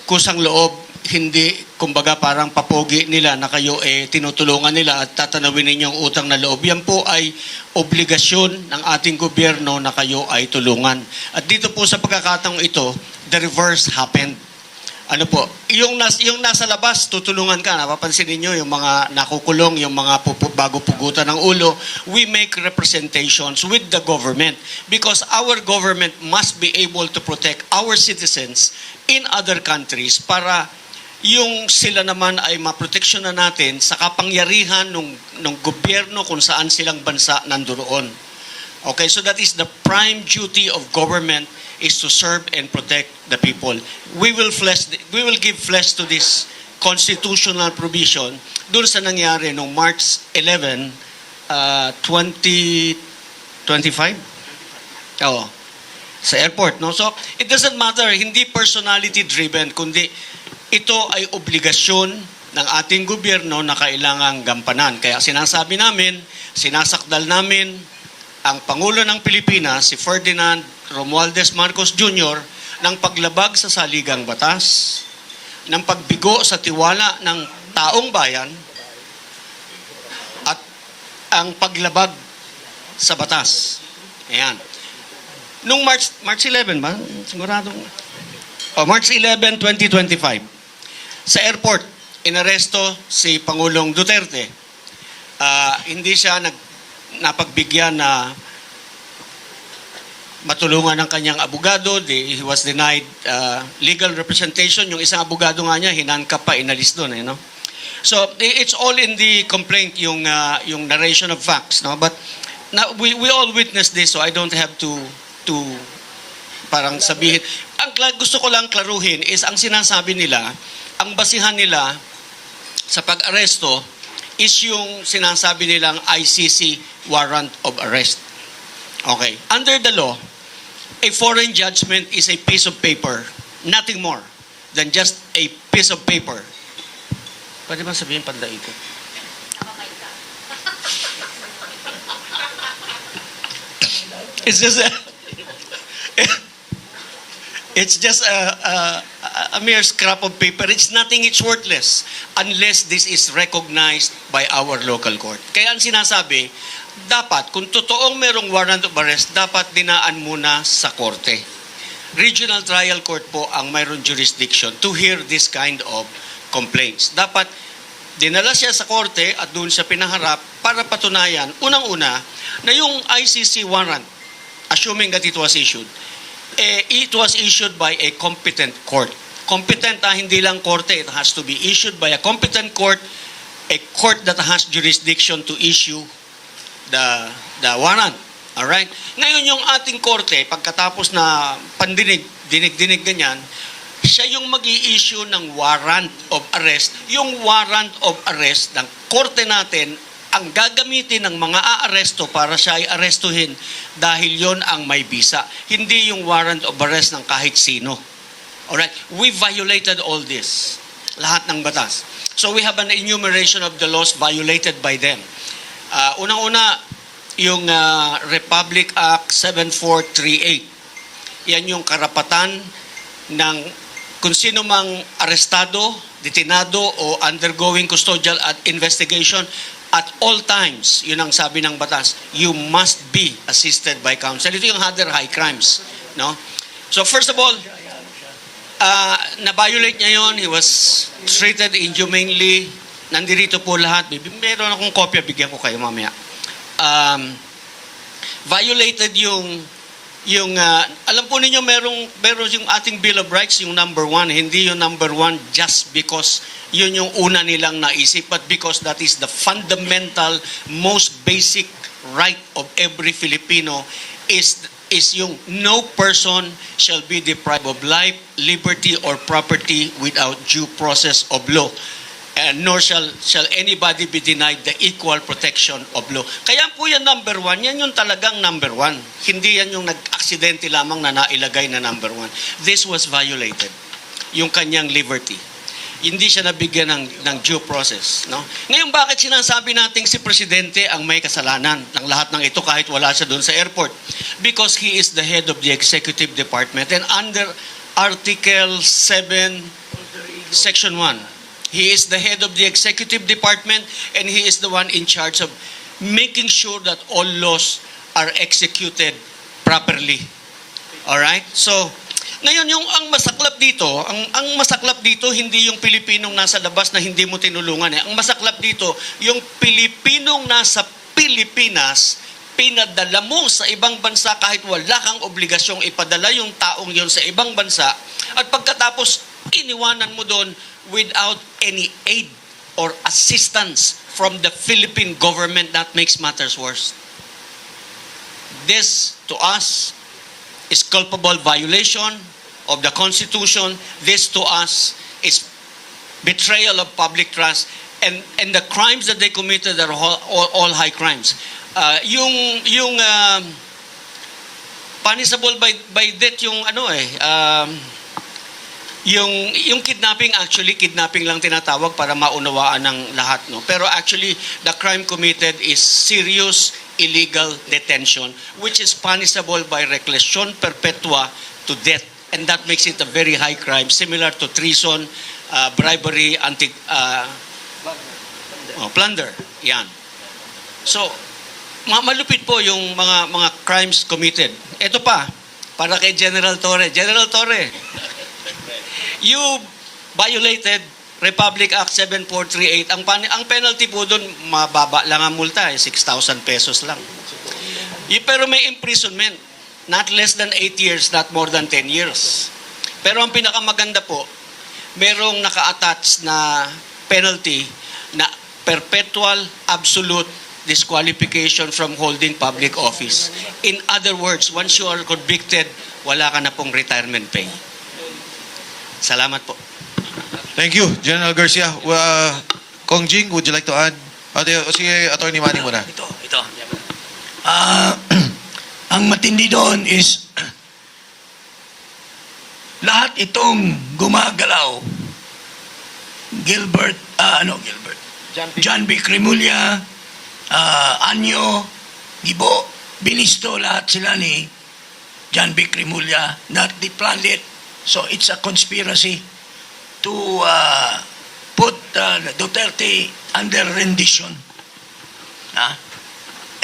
kusang loob, hindi kumbaga parang papogi nila na kayo tinutulungan nila at tatanawin ninyong utang na loob. Yan po ay obligasyon ng ating gobyerno na kayo ay tulungan. At dito po sa pagkakataong ito, the reverse happened. Ano po, yung nasa labas, tutulungan ka. Napapansin niyo yung mga nakukulong, yung mga bago pugutan ng ulo. We make representations with the government because our government must be able to protect our citizens in other countries para yung sila naman ay maproteksyon na natin sa kapangyarihan ng gobyerno kung saan silang bansa nandoon. Okay, so that is the prime duty of government is to serve and protect the people. We will give flesh to this constitutional provision dun sa nangyari noong March 11, 2025. Oo. Sa airport, no? So, it doesn't matter, hindi personality driven, kundi ito ay obligasyon ng ating gobyerno na kailangang gampanan. Kaya sinasabi namin, sinasakdal namin ang Pangulo ng Pilipinas, si Ferdinand Romualdez Marcos Jr., ng paglabag sa saligang batas, ng pagbigo sa tiwala ng taong bayan, at ang paglabag sa batas. Ayan. Nung March 11 ba? Siguradong. March 11, 2025. Sa airport, inaresto si Pangulong Duterte. Hindi siya napagbigyan na matulungan ng kanyang abogado. He was denied legal representation. Yung isang abogado nga niya, hinangkap pa, inalis doon. No? So, it's all in the complaint, yung narration of facts. No? But we all witnessed this, so I don't have to parang sabihin. Ang gusto ko lang klaruhin is ang sinasabi nila, ang basihan nila sa pag-aresto is yung sinasabi nilang ICC warrant of arrest. Okay. Under the law, a foreign judgment is a piece of paper, nothing more than just a piece of paper. Pwede ba sabihin pandai ko? It's just a mere scrap of paper. It's nothing, it's worthless unless this is recognized by our local court. Kaya ang sinasabi, dapat, kung totoong merong warrant of arrest, dapat dinaan muna sa korte. Regional trial court po ang mayroong jurisdiction to hear this kind of complaints. Dapat dinala siya sa korte at doon siya pinaharap para patunayan, unang-una, na yung ICC warrant, assuming that it was issued, it was issued by a competent court. Competent, hindi lang korte, it has to be issued by a competent court, a court that has jurisdiction to issue the warrant. Alright? Ngayon yung ating korte, pagkatapos na dinig ganyan, siya yung mag-i-issue ng warrant of arrest. Yung warrant of arrest ng korte natin, ang gagamitin ng mga aaresto para siya ay arestuhin dahil yon ang may bisa. Hindi yung warrant of arrest ng kahit sino. Alright? We violated all this. Lahat ng batas. So we have an enumeration of the laws violated by them. Unang-una, yung Republic Act 7438. Yan yung karapatan ng kung sino mang arestado, detinado o undergoing custodial investigation at all times, yun ang sabi ng batas, you must be assisted by counsel. Ito yung other high crimes. No? So first of all, na-violate niya yun. He was treated inhumanely. Nandirito po lahat. Meron akong kopya, bigyan ko kayo mamaya. Violated yung alam po ninyo meron yung ating Bill of Rights, yung number 1, hindi yung number 1 just because yun yung una nilang naisip, but because that is the fundamental, most basic right of every Filipino is yung no person shall be deprived of life, liberty, or property without due process of law. And nor shall anybody be denied the equal protection of law. Kaya po yan number 1, yan yung talagang number 1. Hindi yan yung nag-aksidente lamang na nailagay na number 1. This was violated, yung kanyang liberty. Hindi siya nabigyan ng due process. No? Ngayon, bakit sinasabi nating si Presidente ang may kasalanan ng lahat ng ito kahit wala siya doon sa airport? Because he is the head of the executive department. And under Article 7, Section 1, he is the head of the executive department and he is the one in charge of making sure that all laws are executed properly. All right? So, ngayon yung ang masaklap dito, hindi yung Pilipinong nasa labas na hindi mo tinulungan. Ang masaklap dito, yung Pilipinong nasa Pilipinas, pinadala mo sa ibang bansa kahit wala kang obligasyong ipadala yung taong yon sa ibang bansa at pagkatapos iniwanan mo doon without any aid or assistance from the Philippine government. That makes matters worse. This, to us, is culpable violation of the Constitution. This, to us, is betrayal of public trust. And the crimes that they committed are all high crimes. Yung punishable by death yung kidnapping, actually kidnapping lang tinatawag para maunawaan ng lahat, no. Pero actually the crime committed is serious illegal detention, which is punishable by reclusion perpetua to death, and that makes it a very high crime, similar to treason, bribery, plunder. Yan. So malupit po yung mga crimes committed. Ito pa, para kay General Torre. General Torre, you violated Republic Act 7438. Ang penalty po doon, mababa lang ang multa, 6,000 pesos lang. Pero may imprisonment, not less than 8 years, not more than 10 years. Pero ang pinakamaganda po, merong naka-attach na penalty na perpetual absolute disqualification from holding public office. In other words, once you are convicted, wala ka na pong retirement pay. Salamat po. Thank you, General Garcia. Kong Jing, would you like to add? Sige, Attorney Manny muna. Ito. Ang matindi doon is lahat itong gumagalaw. Gilbert, John B. Cremulya, Anyo, Gibo, Binisto, lahat sila ni John B. Cremulya, that they planned it So it's a conspiracy to put Duterte under rendition.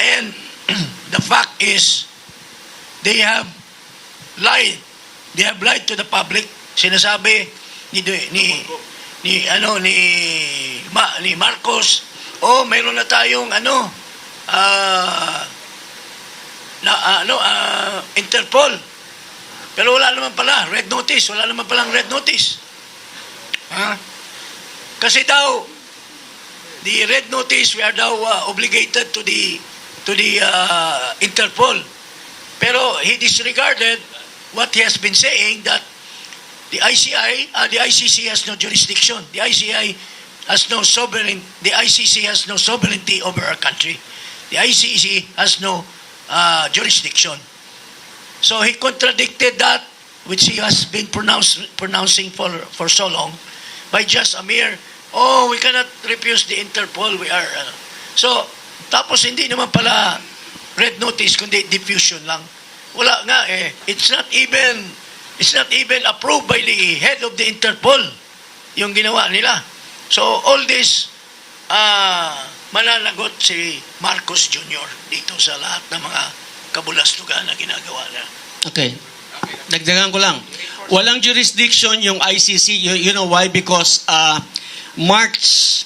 And the fact is, they have lied. They have lied to the public. Sinasabi ni Marcos, mayroon na tayong Interpol. Pero wala naman pala red notice, wala naman palang red notice. Kasi daw the red notice, we are now obligated to the Interpol. Pero he disregarded what he has been saying, that the ICC has no jurisdiction. The ICC has no sovereignty over our country. The ICC has no jurisdiction. So he contradicted that, which he has been pronouncing for so long, by just a mere, we cannot refuse the Interpol. We are so tapos hindi naman pala red notice, kundi diffusion lang. Wala nga eh. It's not even approved by the head of the Interpol yung ginawa nila. So all this mananagot si Marcos Jr. dito sa lahat ng mga kabulastugan na ginagawa na. Okay. Dagdagan ko lang. Walang jurisdiction yung ICC. You know why? Because March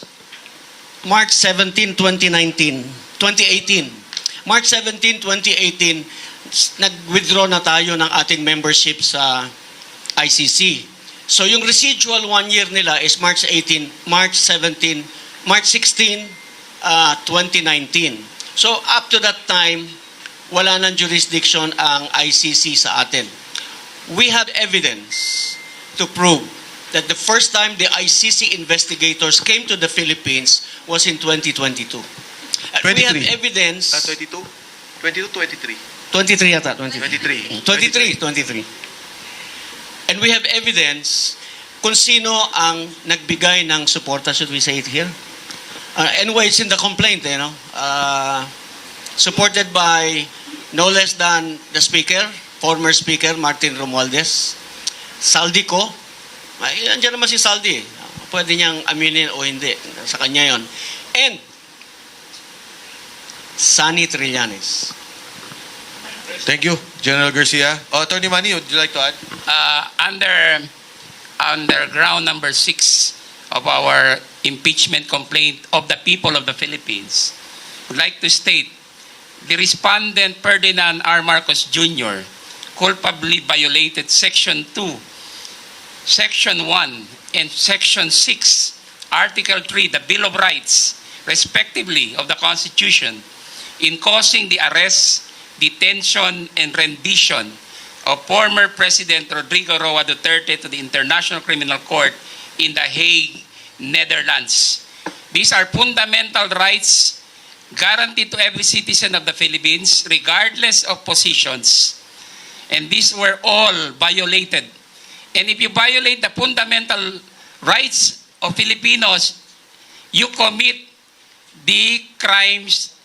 17, 2018, March 17, 2018, nag-withdraw na tayo ng ating membership sa ICC. So yung residual 1 year nila is March 16, 2019. So up to that time, wala nang jurisdiction ang ICC sa atin. We have evidence to prove that the first time the ICC investigators came to the Philippines was in 2022. And we have 23. evidence... 22? 22, 23. 23 yata. 23. 23. And we have evidence kung sino ang nagbigay ng suporta. Should we say it here? Anyway, it's in the complaint, supported by no less than the speaker, former speaker, Martin Romualdez, Saldico. Andiyan naman si Saldi. Pwede niyang aminin o hindi. Sa kanya yon. And Sunny Trillanes. Thank you, General Garcia. Attorney Manny, would you like to add? Under ground number 6 of our impeachment complaint of the people of the Philippines, would like to state the respondent Ferdinand R. Marcos Jr. culpably violated Section 2, Section 1, and Section 6, Article 3, the Bill of Rights, respectively, of the Constitution, in causing the arrest, detention, and rendition of former President Rodrigo Roa Duterte to the International Criminal Court in The Hague, Netherlands. These are fundamental rights guaranteed to every citizen of the Philippines, regardless of positions. And these were all violated. And if you violate the fundamental rights of Filipinos, you commit the crimes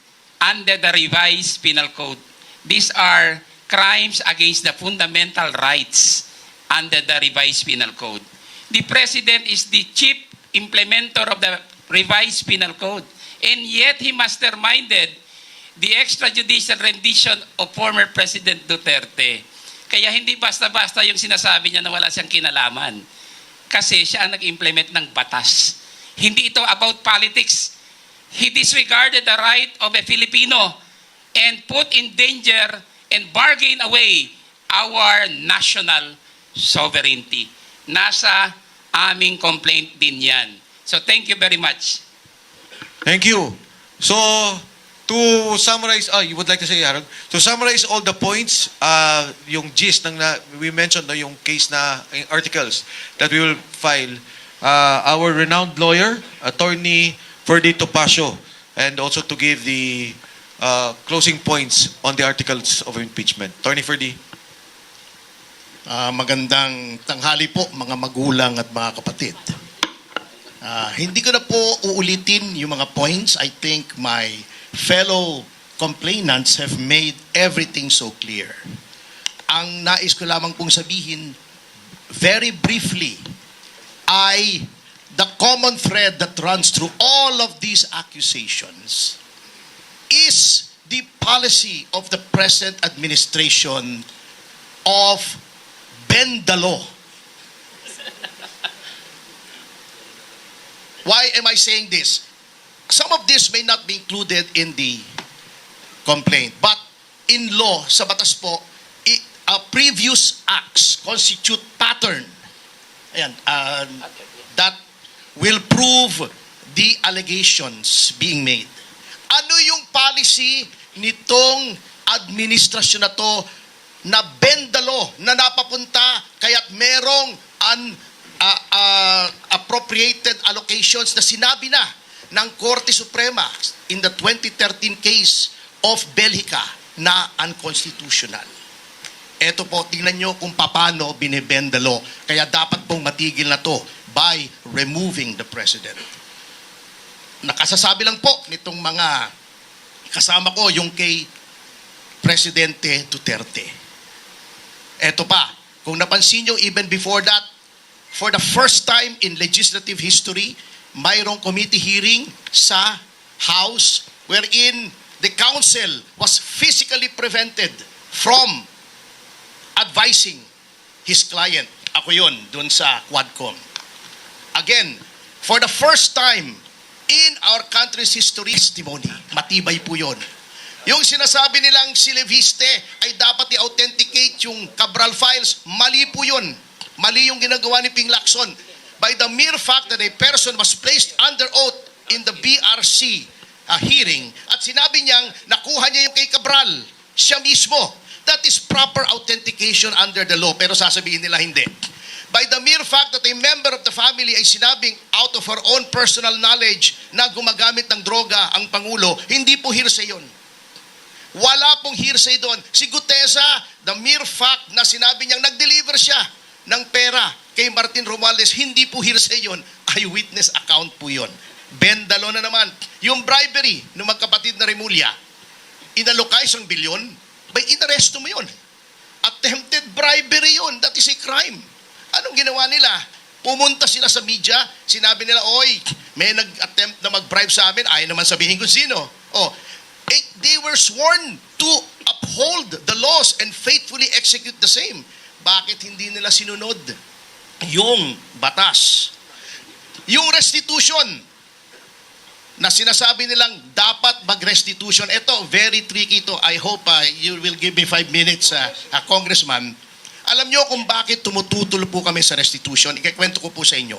under the revised penal code. These are crimes against the fundamental rights under the revised penal code. The President is the chief implementer of the revised penal code, and yet he masterminded the extrajudicial rendition of former President Duterte. Kaya hindi basta-basta yung sinasabi niya na wala siyang kinalaman. Kasi siya ang nag-implement ng batas. Hindi ito about politics. He disregarded the right of a Filipino and put in danger and bargain away our national sovereignty. Nasa aming complaint din yan. So thank you very much. Thank you. So, to summarize, you would like to say, Harold? To summarize all the points, yung gist ng we mentioned, yung case na articles that we will file, our renowned lawyer, Attorney Ferdy Topacio, and also to give the closing points on the articles of impeachment. Attorney Ferdy. Magandang tanghali po mga magulang at mga kapatid. Hindi ko na po uulitin yung mga points. I think my fellow complainants have made everything so clear. Ang nais ko lamang pong sabihin, very briefly, the common thread that runs through all of these accusations is the policy of the present administration of bend the law. Why am I saying this? Some of this may not be included in the complaint, but in law, sa batas po, previous acts constitute pattern. Ayan, that will prove the allegations being made. Ano yung policy nitong administrasyon na to na bend the law, na napapunta kaya't merong appropriated allocations na sinabi na ng Korte Suprema in the 2013 case of Belgica na unconstitutional. Ito po, tingnan nyo kung paano binibend the law. Kaya dapat pong matigil na to by removing the president. Nakasasabi lang po nitong mga kasama ko, yung kay Presidente Duterte. Ito pa, kung napansin nyo, even before that, for the first time in legislative history, mayroong committee hearing sa House wherein the council was physically prevented from advising his client. Ako yun, dun sa Quadcom. Again, for the first time in our country's history, testimony, matibay po yun. Yung sinasabi nilang si Leviste ay dapat i-authenticate yung Cabral files, mali po yun. Mali yung ginagawa ni Ping Lacson. By the mere fact that a person was placed under oath in the BRC hearing at sinabi niyang nakuha niya yung kay Cabral, siya mismo. That is proper authentication under the law. Pero sasabihin nila hindi. By the mere fact that a member of the family ay sinabing out of her own personal knowledge na gumagamit ng droga ang Pangulo, hindi po hearsay yun. Wala pong hearsay doon. Si Gutesa, the mere fact na sinabi niyang nag-deliver siya ng pera kay Martin Romualdez, hindi po hearsay yun. Eyewitness account po yun. Bendalo na naman. Yung bribery ng magkapatid na Remulla, inalokay 1 bilyon, bay inaresto mo yun. Attempted bribery yun. That is a crime. Anong ginawa nila? Pumunta sila sa media, sinabi nila, oy, may nag-attempt na mag-bribe sa amin, ayaw naman sabihin kung sino. They were sworn to uphold the laws and faithfully execute the same. Bakit hindi nila sinunod yung batas? Yung restitution, na sinasabi nilang dapat mag-restitution. Ito, very tricky to. I hope you will give me 5 minutes, Congressman. Alam nyo kung bakit tumututol po kami sa restitution? Ikikwento ko po sa inyo.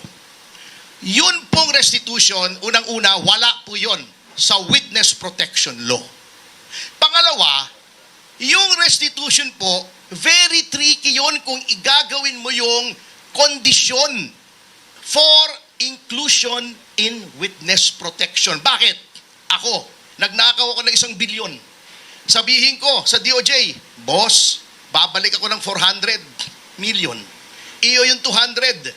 Yun pong restitution, unang-una, wala po yun sa witness protection law. Pangalawa, yung restitution po, very tricky yun kung igagawin mo yung kondisyon for inclusion in witness protection. Bakit? Ako, nagnakaw ako ng 1 bilyon. Sabihin ko sa DOJ, boss, babalik ako ng 400 million. Iyo yung 200.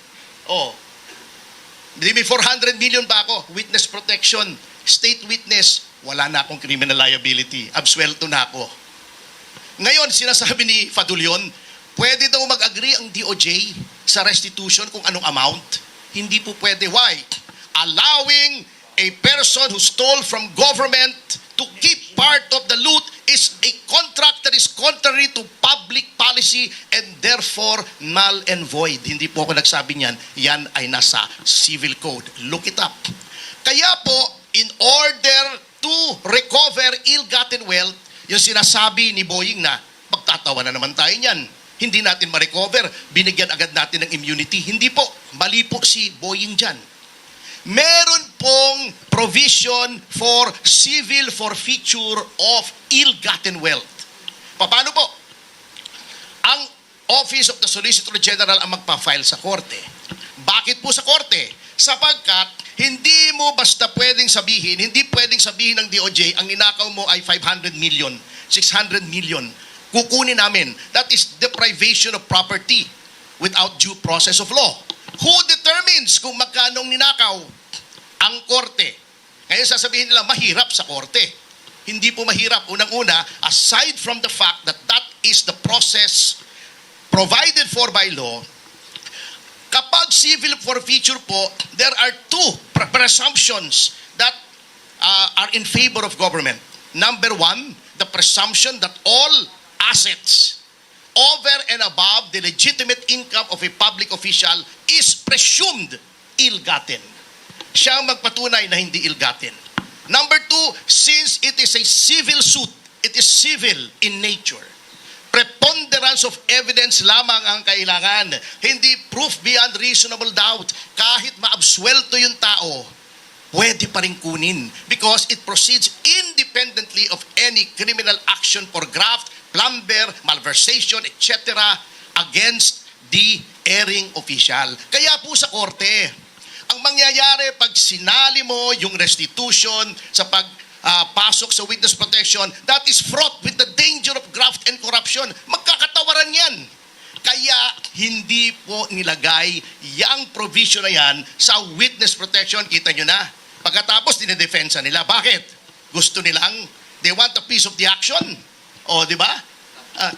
May 400 million pa ako. Witness protection, state witness, wala na akong criminal liability. Absuelto na ako. Ngayon, sinasabi ni Fadulion, pwede daw mag-agree ang DOJ sa restitution kung anong amount. Hindi po pwede. Why? Allowing a person who stole from government to keep part of the loot is a contract that is contrary to public policy and therefore null and void. Hindi po ako nagsabi niyan. Yan ay nasa civil code. Look it up. Kaya po, in order to recover ill-gotten wealth, yung sinasabi ni Boying na, magtatawa na naman tayo niyan. Hindi natin ma-recover. Binigyan agad natin ng immunity. Hindi po. Mali po si Boying dyan. Meron pong provision for civil forfeiture of ill-gotten wealth. Paano po? Ang Office of the Solicitor General ang magpa-file sa korte. Bakit po sa korte? Sapagkat hindi mo basta pwedeng sabihin, hindi pwedeng sabihin ng DOJ, ang ninakaw mo ay 500 million, 600 million. Kukunin namin. That is deprivation of property without due process of law. Who determines kung magkanong ninakaw? Ang korte. Ngayon sasabihin nila, mahirap sa korte. Hindi po mahirap. Unang-una, aside from the fact that that is the process provided for by law, Kapag civil forfeiture po, there are two presumptions that are in favor of government. Number one, the presumption that all assets over and above the legitimate income of a public official is presumed ill-gotten. Siya ang magpatunay na hindi ill-gotten. Number two, since it is a civil suit, it is civil in nature. Preponderance of evidence lamang ang kailangan. Hindi proof beyond reasonable doubt. Kahit maabsuelto yung tao, pwede pa rin kunin because it proceeds independently of any criminal action for graft, plunder, malversation, etc. against the erring official. Kaya po sa korte, ang mangyayari pag sinali mo yung restitution sa pasok sa witness protection, that is fraught with the danger of graft and corruption. Magkakatawaran yan. Kaya hindi po nilagay yung provision na yan sa witness protection. Kita nyo na. Pagkatapos, dinedefensa nila. Bakit? Gusto nilang, they want a piece of the action. O, di ba?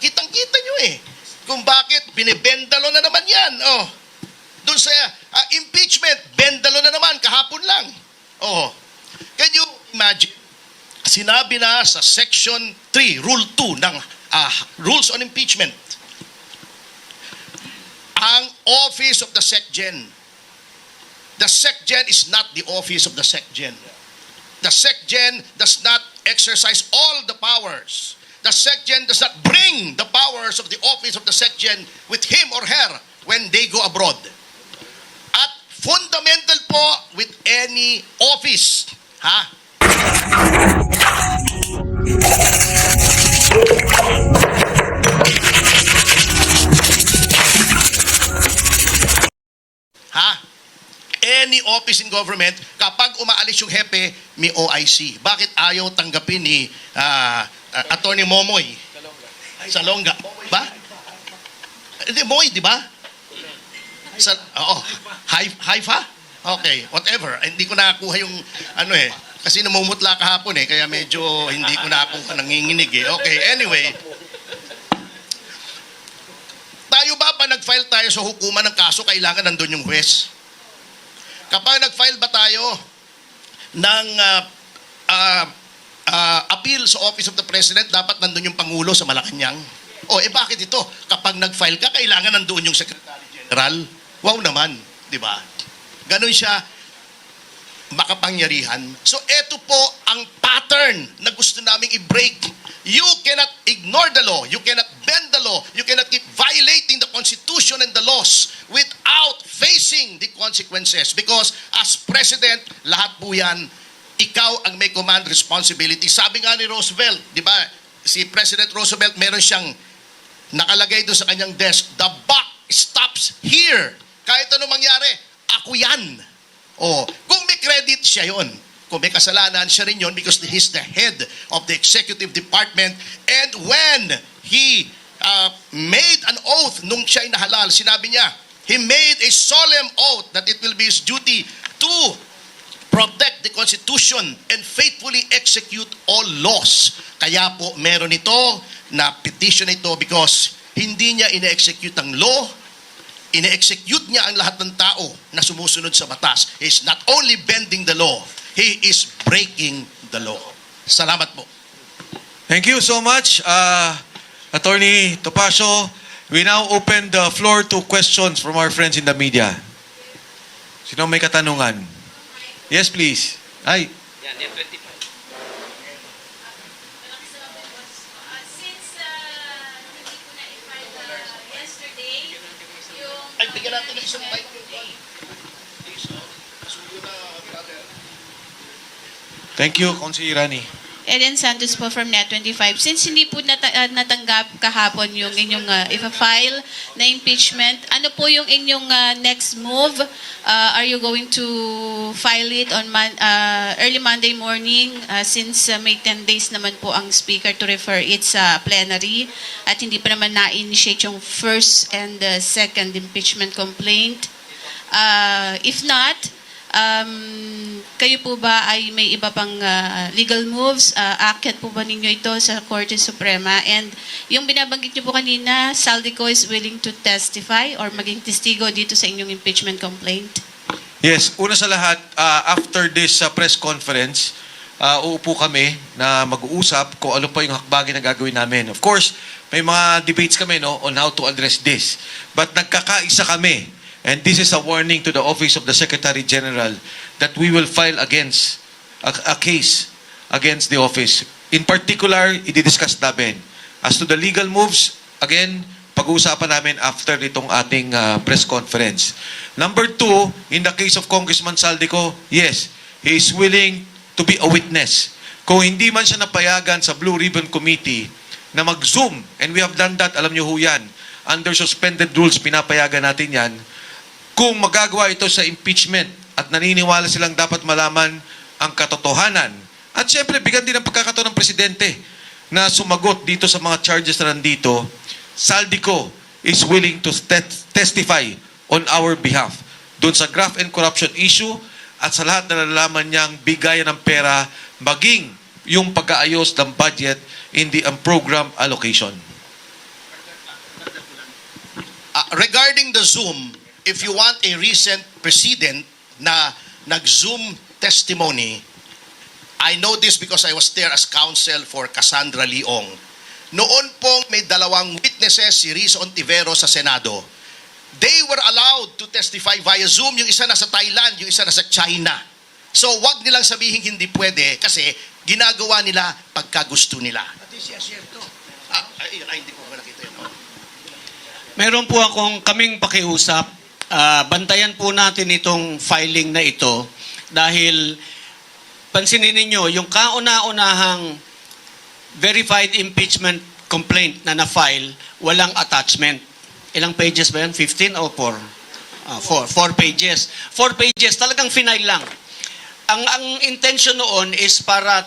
Kitang-kita nyo eh. Kung bakit, binibendalo na naman yan. O, doon sa impeachment, bendalo na naman, kahapon lang. O, can you imagine? Sinabi na sa Section 3, Rule 2 ng Rules on Impeachment, ang office of the SecGen. The SecGen is not the office of the SecGen. The SecGen does not exercise all the powers. The SecGen does not bring the powers of the office of the SecGen with him or her when they go abroad. At fundamental po with any office, any office in government, kapag umaalis yung hepe, may OIC. Bakit ayaw tanggapin ni Attorney Momoy? Salonga. Ba? Hindi, Moy, di ba? Haifa? Okay, whatever. Hindi ko nakakuha yung kasi namumutla kahapon kaya medyo hindi ko nakakuha, nanginginig Okay, anyway. Tayo ba nag-file tayo sa hukuman ng kaso, kailangan nandun yung huwes? Kapag nag-file ba tayo ng appeal sa Office of the President, dapat nandun yung Pangulo sa Malacanang? Bakit ito? Kapag nag-file ka, kailangan nandun yung Secretary General? Wow naman, di ba? Ganon siya makapangyarihan. So, eto po ang pattern na gusto naming i-break. You cannot ignore the law. You cannot bend the law. You cannot keep violating the Constitution and the laws without facing the consequences. Because as President, lahat po yan, ikaw ang may command responsibility. Sabi nga ni Roosevelt, di ba, si President Roosevelt, meron siyang nakalagay doon sa kanyang desk, the buck stops here. Kahit ano mangyari, ako yan. Kung may credit, siya yon. Kung may kasalanan, siya rin yun because he's the head of the executive department. And when he made an oath nung siya inahalal, sinabi niya, he made a solemn oath that it will be his duty to protect the Constitution and faithfully execute all laws. Kaya po meron ito na petition ito because hindi niya ine-execute ang law, ine-execute niya ang lahat ng tao na sumusunod sa batas. He is not only bending the law, he is breaking the law. Salamat po. Thank you so much, Attorney Topacio. We now open the floor to questions from our friends in the media. Sino may katanungan? Yes, please. Ay. Yan, 25. Since hindi ko na i-file yesterday, yung... Ay, bigyan natin ng isang bite. Thank you, Consi Irani. Eden Santos po from Net25. Since hindi po natanggap kahapon yung inyong ipa-file na impeachment, ano po yung inyong next move? Are you going to file it on early Monday morning since may 10 days naman po ang speaker to refer it sa plenary at hindi pa naman na-initiate yung first and second impeachment complaint? If not, kayo po ba ay may iba pang legal moves? Aakyat po ba ninyo ito sa Korte Suprema? And yung binabanggit niyo po kanina, Saldico is willing to testify or maging testigo dito sa inyong impeachment complaint? Yes, una sa lahat, after this press conference, uupo kami na mag-uusap kung ano pa yung hakbangin na gagawin namin. Of course, may mga debates kami on how to address this. But nagkakaisa kami, and this is a warning to the Office of the Secretary General that we will file against a case against the office. In particular, i-discuss namin. As to the legal moves, again, pag-uusapan namin after itong ating press conference. Number two, in the case of Congressman Saldico, yes, he is willing to be a witness. Kung hindi man siya napayagan sa Blue Ribbon Committee na mag-Zoom, and we have done that, alam niyo ho yan, under suspended rules, pinapayagan natin yan, kung magagawa ito sa impeachment at naniniwala silang dapat malaman ang katotohanan. At syempre, bigyan din ng pagkakataon ng presidente na sumagot dito sa mga charges na nandito, Saldico is willing to testify on our behalf doon sa graft and corruption issue at sa lahat na nalalaman niyang bigayan ng pera maging yung pag-aayos ng budget in the program allocation. Regarding the Zoom, if you want a recent precedent na nag-Zoom testimony, I know this because I was there as counsel for Cassandra Leong. Noon pong may dalawang witnesses, si Riz Ontivero sa Senado. They were allowed to testify via Zoom. Yung isa nasa Thailand, yung isa nasa China. So wag nilang sabihin hindi pwede kasi ginagawa nila pagka gusto nila. Pati si Asierto. Hindi ko ba nakita yun? Meron po kaming pakiusap. Bantayan po natin itong filing na ito dahil pansinin ninyo, yung kauna-unahang verified impeachment complaint na na-file, walang attachment. Ilang pages ba yan? 15 o 4? 4 pages. 4 pages, talagang final lang. Ang intention noon is para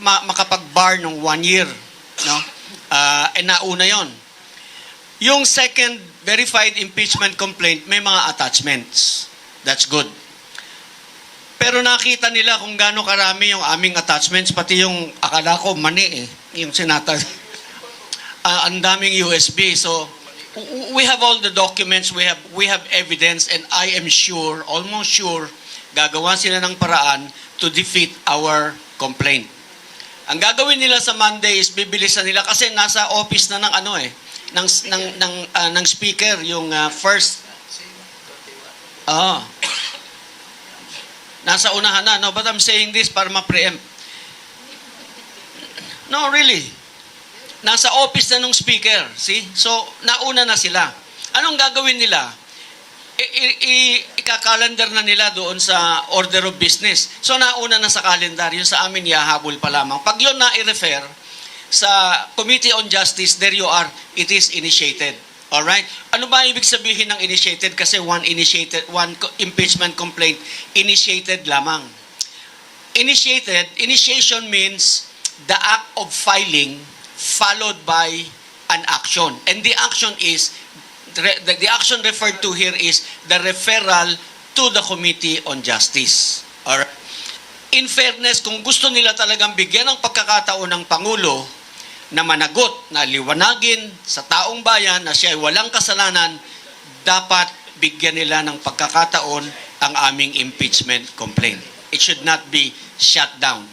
makapag-bar ng 1 year. No? Nauna yon. Yung second verified impeachment complaint, may mga attachments. That's good. Pero nakita nila kung gaano karami yung aming attachments, pati yung akala ko mani yung sinatag. Ang daming USB. So, we have all the documents, we have evidence, and I am sure, almost sure, gagawa sila ng paraan to defeat our complaint. Ang gagawin nila sa Monday is bibilisan nila kasi nasa office na ng speaker yung first nasa unahan na. No, but I'm saying this para ma-preempt. No, really. Nasa office na ng speaker. See? So, nauna na sila. Anong gagawin nila? Ika-calendar na nila doon sa order of business. So, nauna na sa calendar. Yung sa amin, yahabol pa lamang. Pag yun na-i-refer sa Committee on Justice, there you are. It is initiated. Alright? Ano ba ibig sabihin ng initiated? Kasi one impeachment complaint, initiated lamang. Initiation means the act of filing followed by an action. And the action is, the action referred to here is the referral to the Committee on Justice. Alright? In fairness, kung gusto nila talagang bigyan ng pagkakataon ng Pangulo na managot, na liwanagin sa taong bayan na siya ay walang kasalanan, dapat bigyan nila ng pagkakataon ang aming impeachment complaint. It should not be shut down.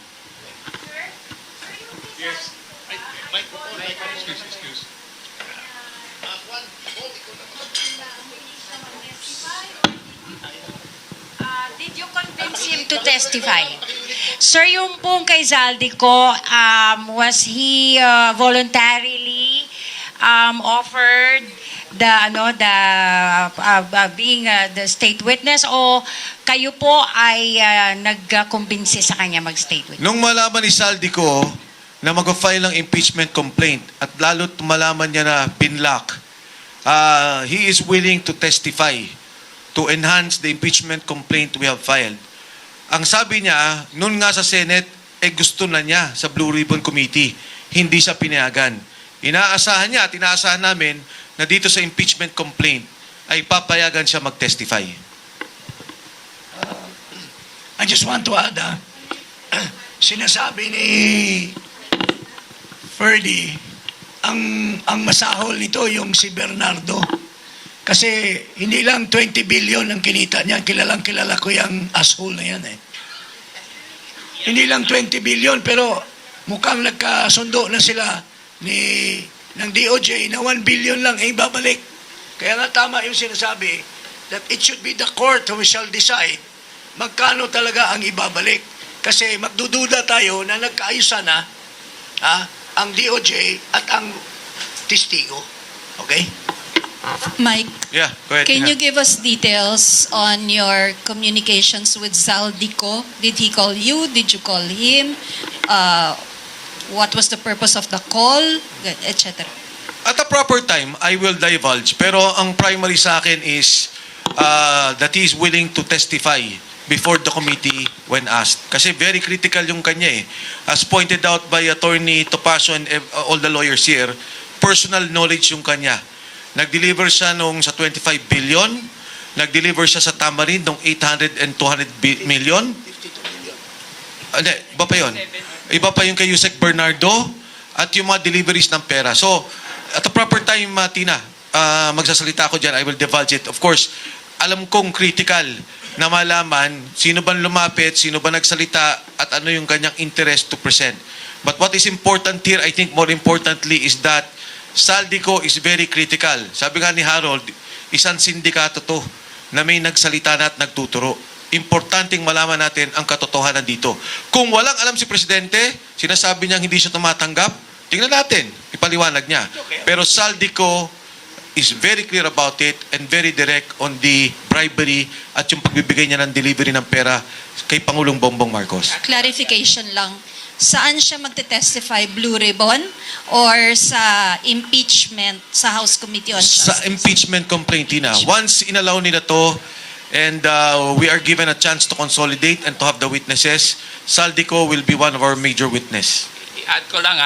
Did you convince him to testify? Sir, yung pong kay Zaldico, was he voluntarily offered being the state witness o kayo po ay nagkumbinsi sa kanya mag-state witness? Nung malaman ni Saldico na mag-file ng impeachment complaint at lalo't malaman niya na pinlock, he is willing to testify to enhance the impeachment complaint we have filed. Ang sabi niya, noon nga sa Senate, gusto na niya sa Blue Ribbon Committee. Hindi siya pinayagan. Inaasahan niya at inaasahan namin na dito sa impeachment complaint ay papayagan siya mag-testify. just want to add, sinasabi ni Ferdy, ang masahol nito yung si Bernardo. Kasi hindi lang 20 billion ang kinita niya, kilalang kilala ko yung asshole na yan eh. Hindi lang 20 billion pero mukhang nagkasundo na sila ng DOJ na 1 billion lang ay babalik. Kaya nga tama yung sinasabi that it should be the court who shall decide magkano talaga ang ibabalik. Kasi magdududa tayo na nagkaayusan na ang DOJ at ang testigo. Okay? Mike, Yeah, go ahead. can Tina. you give us details on your communications with Zaldico? Did he call you? Did you call him? What was the purpose of the call? Etc. At a proper time, I will divulge. Pero ang primary sa akin is that he is willing to testify before the committee when asked. Kasi very critical yung kanya eh. As pointed out by Attorney Topacio and all the lawyers here, personal knowledge yung kanya. Nag-deliver siya nung sa 25 billion, nag-deliver siya sa Tamarind nung 800 and 200 million. Hindi, iba pa yun. Iba pa yung kay Yusek Bernardo at yung mga deliveries ng pera. So, at the proper time, Tina, magsasalita ako dyan, I will divulge it. Of course, alam kong critical na malaman sino ba lumapit, sino ba nagsalita, at ano yung kanyang interest to present. But what is important here, I think more importantly, is that Zaldico is very critical. Sabi nga ni Harold, isang sindikato to na may nagsalita na at nagtuturo. Importanteng malaman natin ang katotohanan dito. Kung walang alam si Presidente, sinasabi niya hindi siya tumatanggap, tingnan natin, ipaliwanag niya. Pero Zaldico is very clear about it and very direct on the bribery at yung pagbibigay niya ng delivery ng pera kay Pangulong Bongbong Marcos. Clarification lang. Saan siya magte-testify? Blue Ribbon or sa impeachment sa House Committee on Sa Justice? impeachment complaint, Tina. Once inallow nila to and we are given a chance to consolidate and to have the witnesses, Zaldico will be one of our major witness. I-add ko lang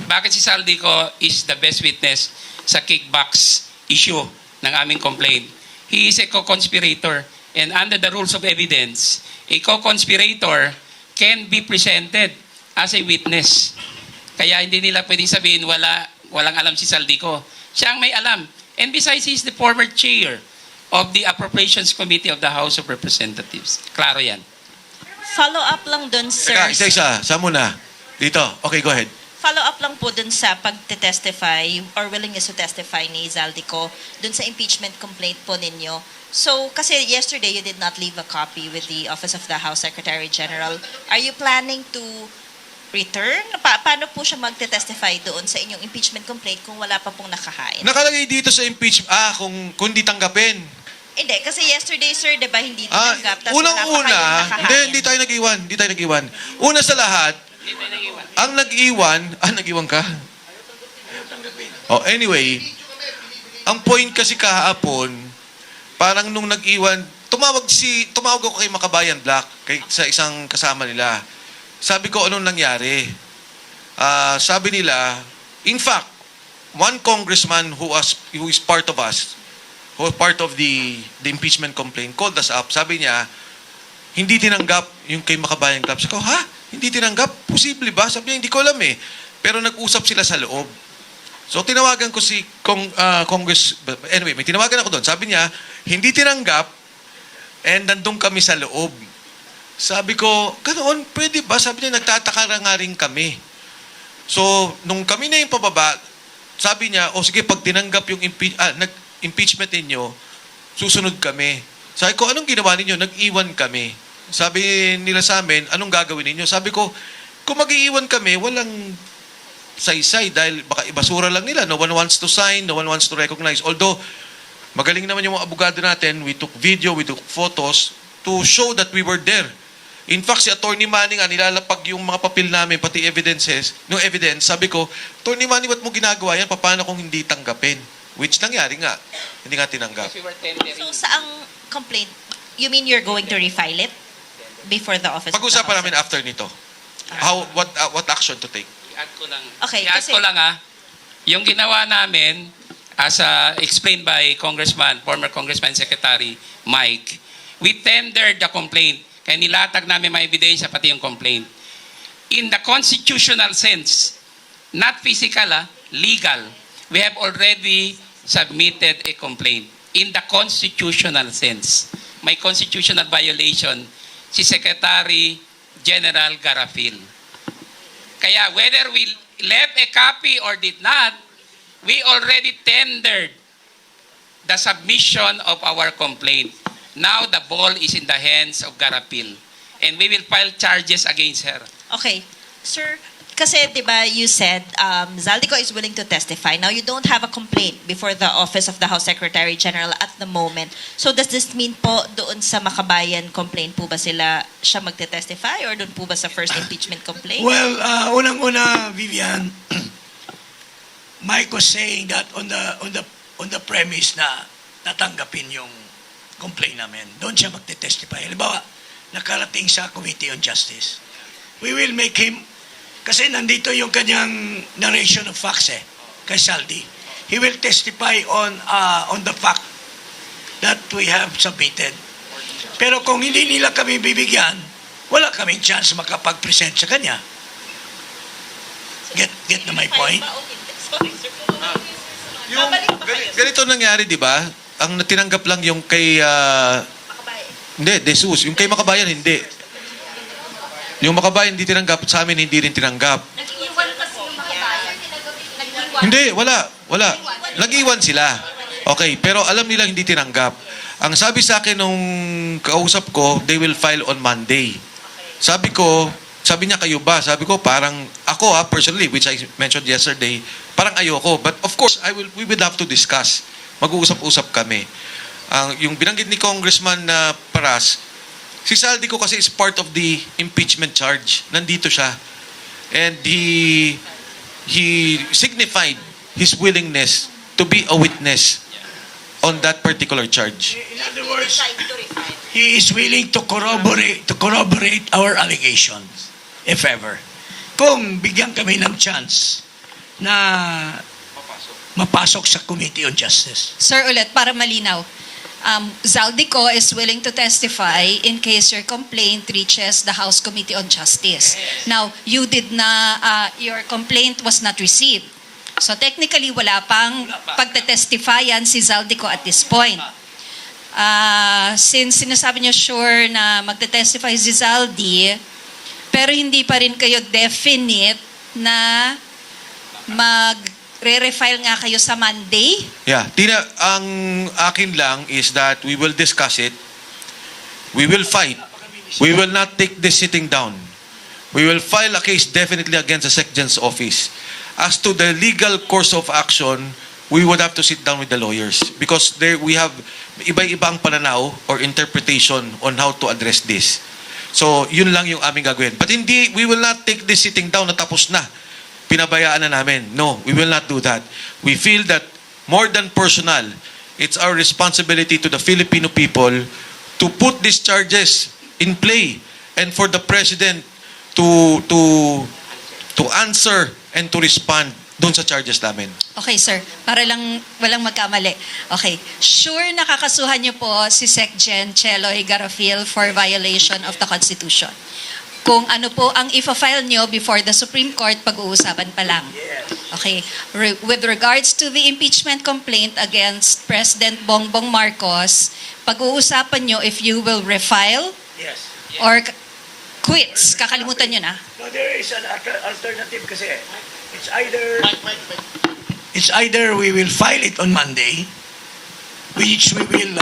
bakit si Zaldico is the best witness sa kickbacks issue ng aming complaint. He is a co-conspirator and under the rules of evidence, a co-conspirator can be presented as a witness. Kaya hindi nila pwedeng sabihin walang alam si Zaldico. Siya ang may alam. And besides, he's the former chair of the Appropriations Committee of the House of Representatives. Klaro yan. Follow up lang dun, sir. Teka, isa-isa. Saan muna? Dito. Okay, go ahead. Follow up lang po dun sa pagte-testify or willingness to testify ni Zaldico dun sa impeachment complaint po ninyo. So, kasi yesterday you did not leave a copy with the Office of the House Secretary General. Are you planning to return? Paano po siya magte-testify doon sa inyong impeachment complaint kung wala pa pong nakahain? Nakalagay dito sa impeachment, kung di tanggapin. Hindi, kasi yesterday, sir, di ba, hindi tinanggap, tapos wala pa Unang-una, kayong nakahain. hindi tayo nag-iwan. Una sa lahat, ang nag-iwan, nag-iwan ka? Oh, anyway, ang point kasi kahapon, parang nung nag-iwan, tumawag ako kay Makabayan Black, sa isang kasama nila. Sabi ko, anong nangyari? Sabi nila, in fact, one congressman who is part of us, who was part of the impeachment complaint, called us up. Sabi niya, hindi tinanggap yung kay Makabayan Club. Sabi ko, hindi tinanggap? Posible ba? Sabi niya, hindi ko alam eh. Pero nag-usap sila sa loob. So, tinawagan ko si Congress... Anyway, may tinawagan ako doon. Sabi niya, hindi tinanggap and nandun kami sa loob. Sabi ko, ganoon, pwede ba? Sabi niya, nagtataka nga rin kami. So, nung kami na yung pababa, sabi niya, sige, pag tinanggap yung impeachment ninyo, susunod kami. Sabi ko, anong ginawa ninyo? Nag-iwan kami. Sabi nila sa amin, anong gagawin ninyo? Sabi ko, kung mag-iiwan kami, walang saysay dahil baka ibasura lang nila. No one wants to sign, no one wants to recognize. Although, magaling naman yung mga abogado natin, we took video, we took photos to show that we were there. In fact, si Attorney Manny nga, nilalapag yung mga papel namin, pati evidence, sabi ko, Attorney Manny, ba't mo ginagawa yan? Paano kung hindi tanggapin? Which nangyari nga. Hindi nga tinanggap. So, saang complaint, you mean you're going to refile it before the Office of the Pag-usapan House? namin after nito. What action to take? I-add ko lang. Okay, I-add kasi- ko lang yung ginawa namin, as explained by former Congressman Secretary Mike, we tendered the complaint Kaya nilatag namin mga ebidensya pati yung complaint. In the constitutional sense, not physical, legal, we have already submitted a complaint. In the constitutional sense, may constitutional violation si Secretary General Garafil. Kaya whether we left a copy or did not, we already tendered the submission of our complaint. Now the ball is in the hands of Garapil. And we will file charges against her. Okay. Sir, kasi di ba you said Zaldico is willing to testify. Now you don't have a complaint before the Office of the House Secretary General at the moment. So does this mean po doon sa Makabayan complaint po ba siya magte-testify or doon po ba sa first impeachment complaint? Well, unang-una, Vivian, Mike was saying that on the premise na tatanggapin yung complaint namin. Doon siya magte-testify. Halimbawa, nakarating sa Committee on Justice. We will make him, kasi nandito yung kanyang narration of facts kay Saldi. He will testify on the fact that we have submitted. Pero kung hindi nila kami bibigyan, wala kaming chance makapag-present sa kanya. Get na my point? Yung ganito nangyari, di ba? Ang tinanggap lang yung kay hindi, Jesus. Yung kay Makabayan, hindi. Yung Makabayan hindi tinanggap, sa amin hindi rin tinanggap. Hindi, wala. Nag-iwan sila. Okay, pero alam nila hindi tinanggap. Ang sabi sa akin nung kausap ko, they will file on Monday. Sabi niya, kayo ba? Sabi ko, parang ako personally, which I mentioned yesterday, parang ayoko. But of course, we will have to discuss. Mag-uusap-usap kami. Yung binanggit ni Congressman Paras, si Saldico kasi is part of the impeachment charge. Nandito siya. And he signified his willingness to be a witness on that particular charge. In other words, he is willing to corroborate our allegations, if ever. Kung bigyan kami ng chance na mapasok sa Committee on Justice. Sir, ulit, para malinaw. Zaldico is willing to testify in case your complaint reaches the House Committee on Justice. Now, your complaint was not received. So technically, wala pang pagtetestifayan si Zaldico at this point. Since sinasabi niyo sure na magtetestify si Zaldi, pero hindi pa rin kayo definite na re-refile nga kayo sa Monday? Yeah. Tina, ang akin lang is that we will discuss it. We will fight. We will not take this sitting down. We will file a case definitely against the SecGen's office. As to the legal course of action, we would have to sit down with the lawyers because we have iba-ibang pananaw or interpretation on how to address this. So, yun lang yung aming gagawin. But we will not take this sitting down na tapos na. Pinabayaan na namin. No, we will not do that. We feel that more than personal, it's our responsibility to the Filipino people to put these charges in play and for the President to answer and to respond doon sa charges namin. Okay, sir. Para lang walang magkamali. Okay. Sure nakakasuhan niyo po si SecGen Cheloy Garafil for violation of the Constitution. Kung ano po ang ifa-file nyo before the Supreme Court, pag-uusapan pa lang. Okay. With regards to the impeachment complaint against President Bongbong Marcos, pag-uusapan nyo if you will refile or quits. Kakalimutan nyo na. No, there is an alternative kasi. It's either we will file it on Monday, which we will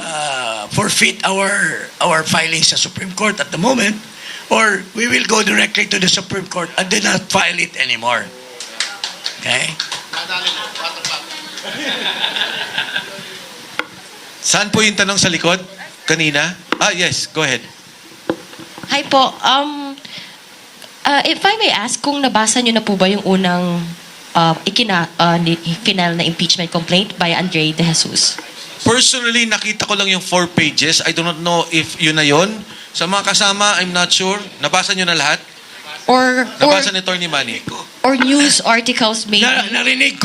forfeit our filings sa Supreme Court at the moment, or we will go directly to the Supreme Court and do not file it anymore. Okay? Saan po yung tanong sa likod? Kanina? Yes. Go ahead. Hi po. If I may ask, kung nabasa niyo na po ba yung unang final na impeachment complaint by Andre De Jesus? Personally, nakita ko lang yung 4 pages. I do not know if yun na yun. Sa mga kasama, I'm not sure. Nabasa nyo na lahat? Nabasa ni Attorney Manny? Or news articles maybe? Narinig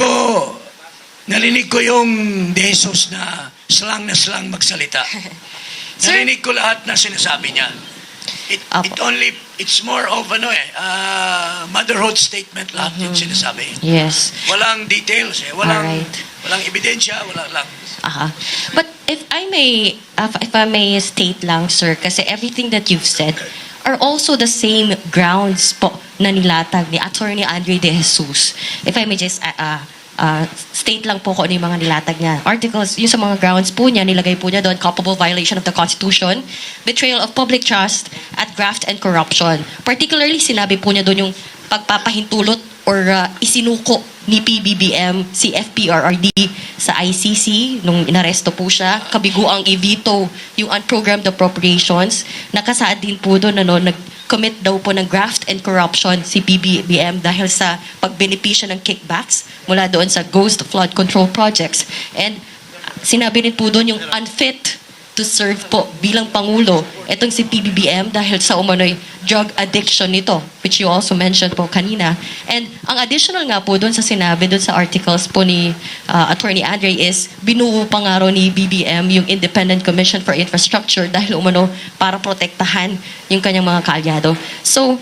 ko yung De Jesus na slang magsalita. Narinig ko lahat na sinasabi niya. It's more of motherhood statement lahat yung sinasabi. Yes. Walang details Alright. walang ebidensya, wala lang. But if I may state lang, sir, kasi everything that you've said are also the same grounds po na nilatag ni Attorney Andre De Jesus. If I may just state lang po kung ano yung mga nilatag niya. Articles, yung sa mga grounds po niya, nilagay po niya doon, culpable violation of the Constitution, betrayal of public trust, at graft and corruption. Particularly, sinabi po niya doon yung pagpapahintulot or isinuko ni PBBM si FPRRD sa ICC nung inaresto po siya. Kabiguang i-veto yung unprogrammed appropriations. Nakasaad din po doon nag-commit daw po ng graft and corruption si PBBM dahil sa pagbenepisya ng kickbacks mula doon sa ghost flood control projects. And sinabi rin po doon yung unfit to serve po bilang Pangulo itong si PBBM dahil sa umano'y drug addiction nito, which you also mentioned po kanina. And ang additional nga po doon sa sinabi doon sa articles po ni Attorney Andre is binuo pa nga raw ni BBM yung Independent Commission for Infrastructure dahil umano para protektahan yung kanyang mga kaalyado. So,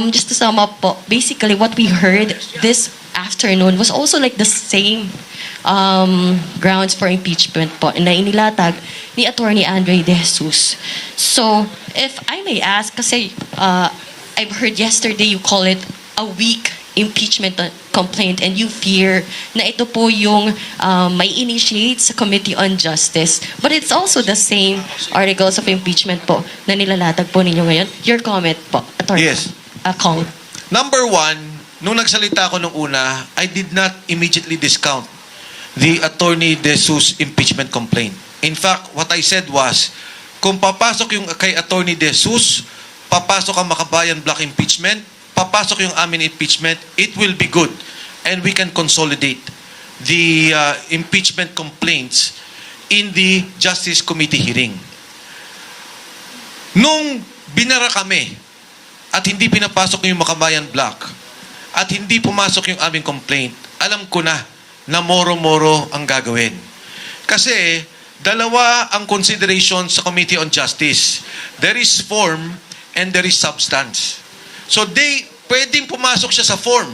just to sum up po, basically what we heard this afternoon was also like the same grounds for impeachment po na inilatag ni Attorney Andre De Jesus. So, if I may ask, kasi I've heard yesterday you call it a weak impeachment complaint and you fear na ito po yung may initiate sa Committee on Justice. But it's also the same articles of impeachment po na nilalatag po ninyo ngayon. Your comment po, Attorney. Yes. Kong. Number one, nung nagsalita ako nung una, I did not immediately discount the Attorney De Jesus impeachment complaint. In fact, what I said was, kung papasok yung kay Attorney De Jesus, papasok ang Makabayan Block impeachment, papasok yung amin impeachment, it will be good. And we can consolidate the impeachment complaints in the Justice Committee hearing. Nung binara kami at hindi pinapasok yung Makabayan Block at hindi pumasok yung aming complaint, alam ko na moro-moro ang gagawin. Kasi dalawa ang consideration sa Committee on Justice. There is form and there is substance. So pwedeng pumasok siya sa form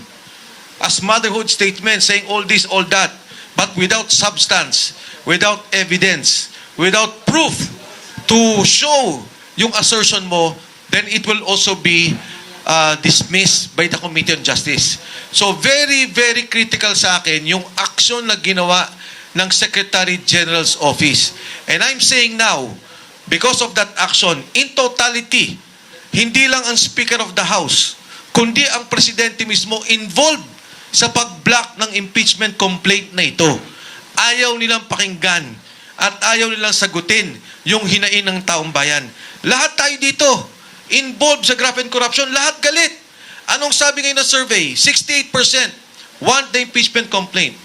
as motherhood statement saying all this, all that, but without substance, without evidence, without proof to show yung assertion mo, then it will also be dismissed by the Committee on Justice. So very, very critical sa akin yung action na ginawa ng Secretary General's Office. And I'm saying now, because of that action, in totality, hindi lang ang Speaker of the House, kundi ang Presidente mismo involved sa pag-block ng impeachment complaint na ito. Ayaw nilang pakinggan at ayaw nilang sagutin yung hinain ng taong bayan. Lahat tayo dito, involved sa graft and corruption, lahat galit. Anong sabi ngayon ng survey? 68% want the impeachment complaint.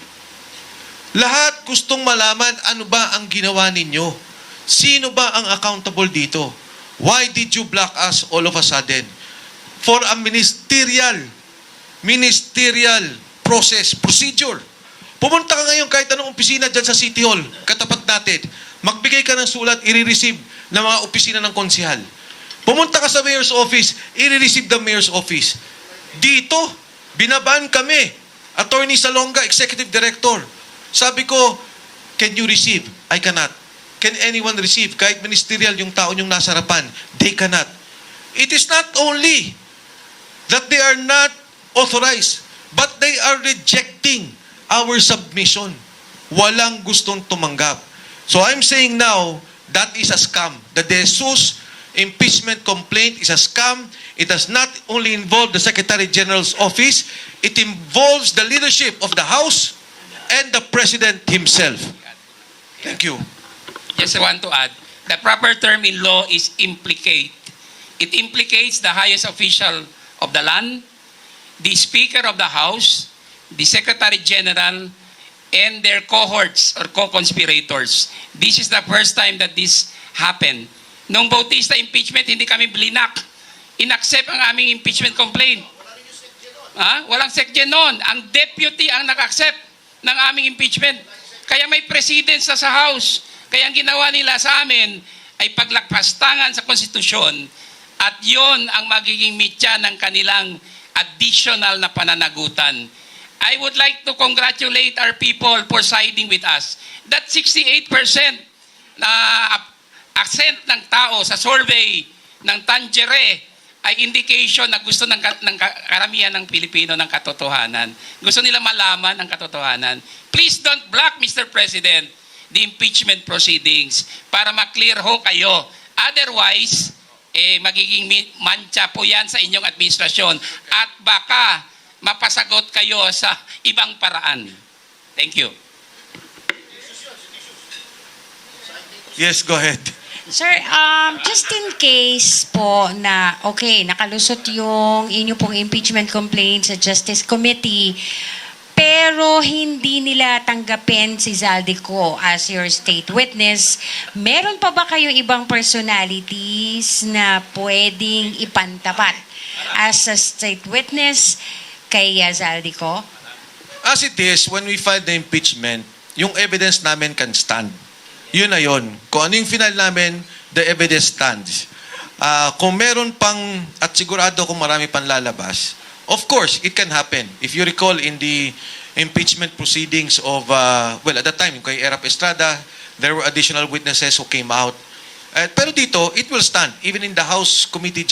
Lahat gustong malaman ano ba ang ginawa ninyo. Sino ba ang accountable dito? Why did you block us all of a sudden? For a ministerial procedure. Pumunta ka ngayon kahit anong opisina dyan sa City Hall, katapat natin. Magbigay ka ng sulat, i-receive ng mga opisina ng konsihal. Pumunta ka sa mayor's office, i-receive the mayor's office. Dito, binaban kami. Attorney Salonga, executive director. Sabi ko, can you receive? I cannot. Can anyone receive? Kahit ministerial yung tao yung nasa harapan, they cannot. It is not only that they are not authorized, but they are rejecting our submission. Walang gustong tumanggap. So I'm saying now, that is a scam. The De Jesus impeachment complaint is a scam. It does not only involve the Secretary General's office, it involves the leadership of the House and the President himself. Thank you. Just want to add, the proper term in law is implicate. It implicates the highest official of the land, the Speaker of the House, the Secretary General, and their cohorts or co-conspirators. This is the first time that this happened. Nung Bautista impeachment, hindi kami blinak. Inaccept ang aming impeachment complaint. Walang sekjen noon. Ang deputy ang nag-accept ng aming impeachment. Kaya may president sa House. Kaya ang ginawa nila sa amin ay paglagpastangan sa konstitusyon At yon ang magiging mitya ng kanilang additional na pananagutan. I would like to congratulate our people for siding with us. That 68% na accent ng tao sa survey ng Tangere ay indication na gusto ng karamihan ng Pilipino ng katotohanan. Gusto nila malaman ang katotohanan. Please don't block, Mr. President, the impeachment proceedings para maklear ho kayo. Otherwise, magiging mancha po yan sa inyong administrasyon at baka mapasagot kayo sa ibang paraan. Thank you. Yes, go ahead. Sir, just in case po na, okay, nakalusot yung inyo pong impeachment complaint sa Justice Committee, pero hindi nila tanggapin si Zaldico as your state witness, meron pa ba kayong ibang personalities na pwedeng ipantapat as a state witness kay Zaldico? As it is, when we filed the impeachment, yung evidence namin can stand. Yun na yun. Kung ano yung final namin, the evidence stands. Kung meron pang, at sigurado kung marami pang lalabas, of course, it can happen. If you recall in the impeachment proceedings of, well, at that time, kay Erap Estrada, there were additional witnesses who came out. Pero dito, it will stand. Even in the House Committee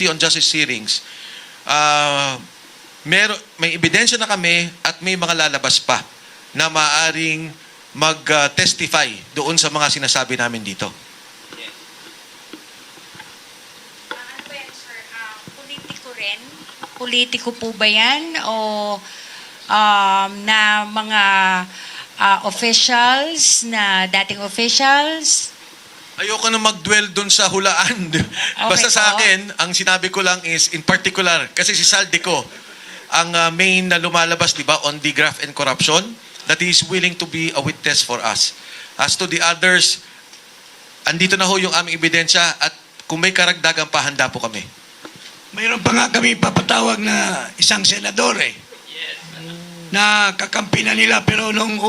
on Justice hearings, may ebidensya na kami at may mga lalabas pa na maaring mag-testify doon sa mga sinasabi namin dito. Ano ba yan, sir? Politiko rin? Politiko po ba yan? O na mga officials, na dating officials? Ayoko na mag-dwell doon sa hulaan. Basta sa akin, ang sinabi ko lang is, in particular, kasi si Zaldico, ang main na lumalabas, di ba, on the graft and corruption, that he is willing to be a witness for us. As to the others, andito na ho yung aming ebidensya at kung may karagdagan pa, handa po kami. Mayroon pa nga kami papatawag na isang senador na kakampi na nila pero nung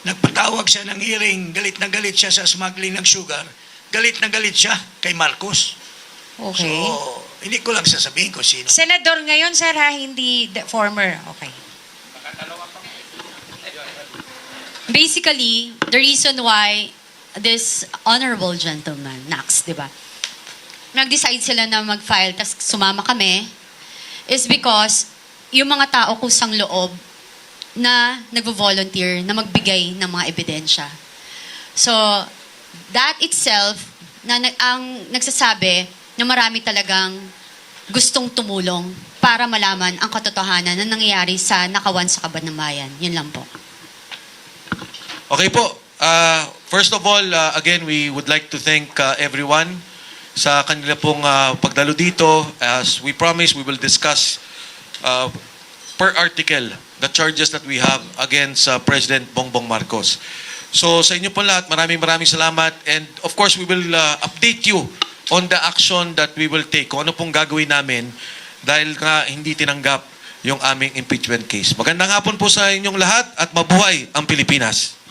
nagpatawag siya ng hearing, galit na galit siya sa smuggling ng sugar, galit na galit siya kay Marcos. Okay. So, hindi ko lang sasabihin ko sino. Senador ngayon, sir, ha? Hindi former. Okay. Basically, the reason why this honorable gentleman, Nax, di ba, nag-decide sila na mag-file, tas sumama kami, is because yung mga tao kusang loob na nagvo-volunteer na magbigay ng mga ebidensya. So, that itself, ang nagsasabi na marami talagang gustong tumulong para malaman ang katotohanan na nangyayari sa nakawan sa Kabanambayan. Yun lang po. Okay po. First of all, again, we would like to thank everyone sa kanila pong pagdalo dito. As we promised, we will discuss per article the charges that we have against President Bongbong Marcos. So sa inyo po lahat, maraming salamat. And of course, we will update you on the action that we will take. Kung ano pong gagawin namin dahil nga hindi tinanggap yung aming impeachment case. Magandang hapon po sa inyong lahat at mabuhay ang Pilipinas.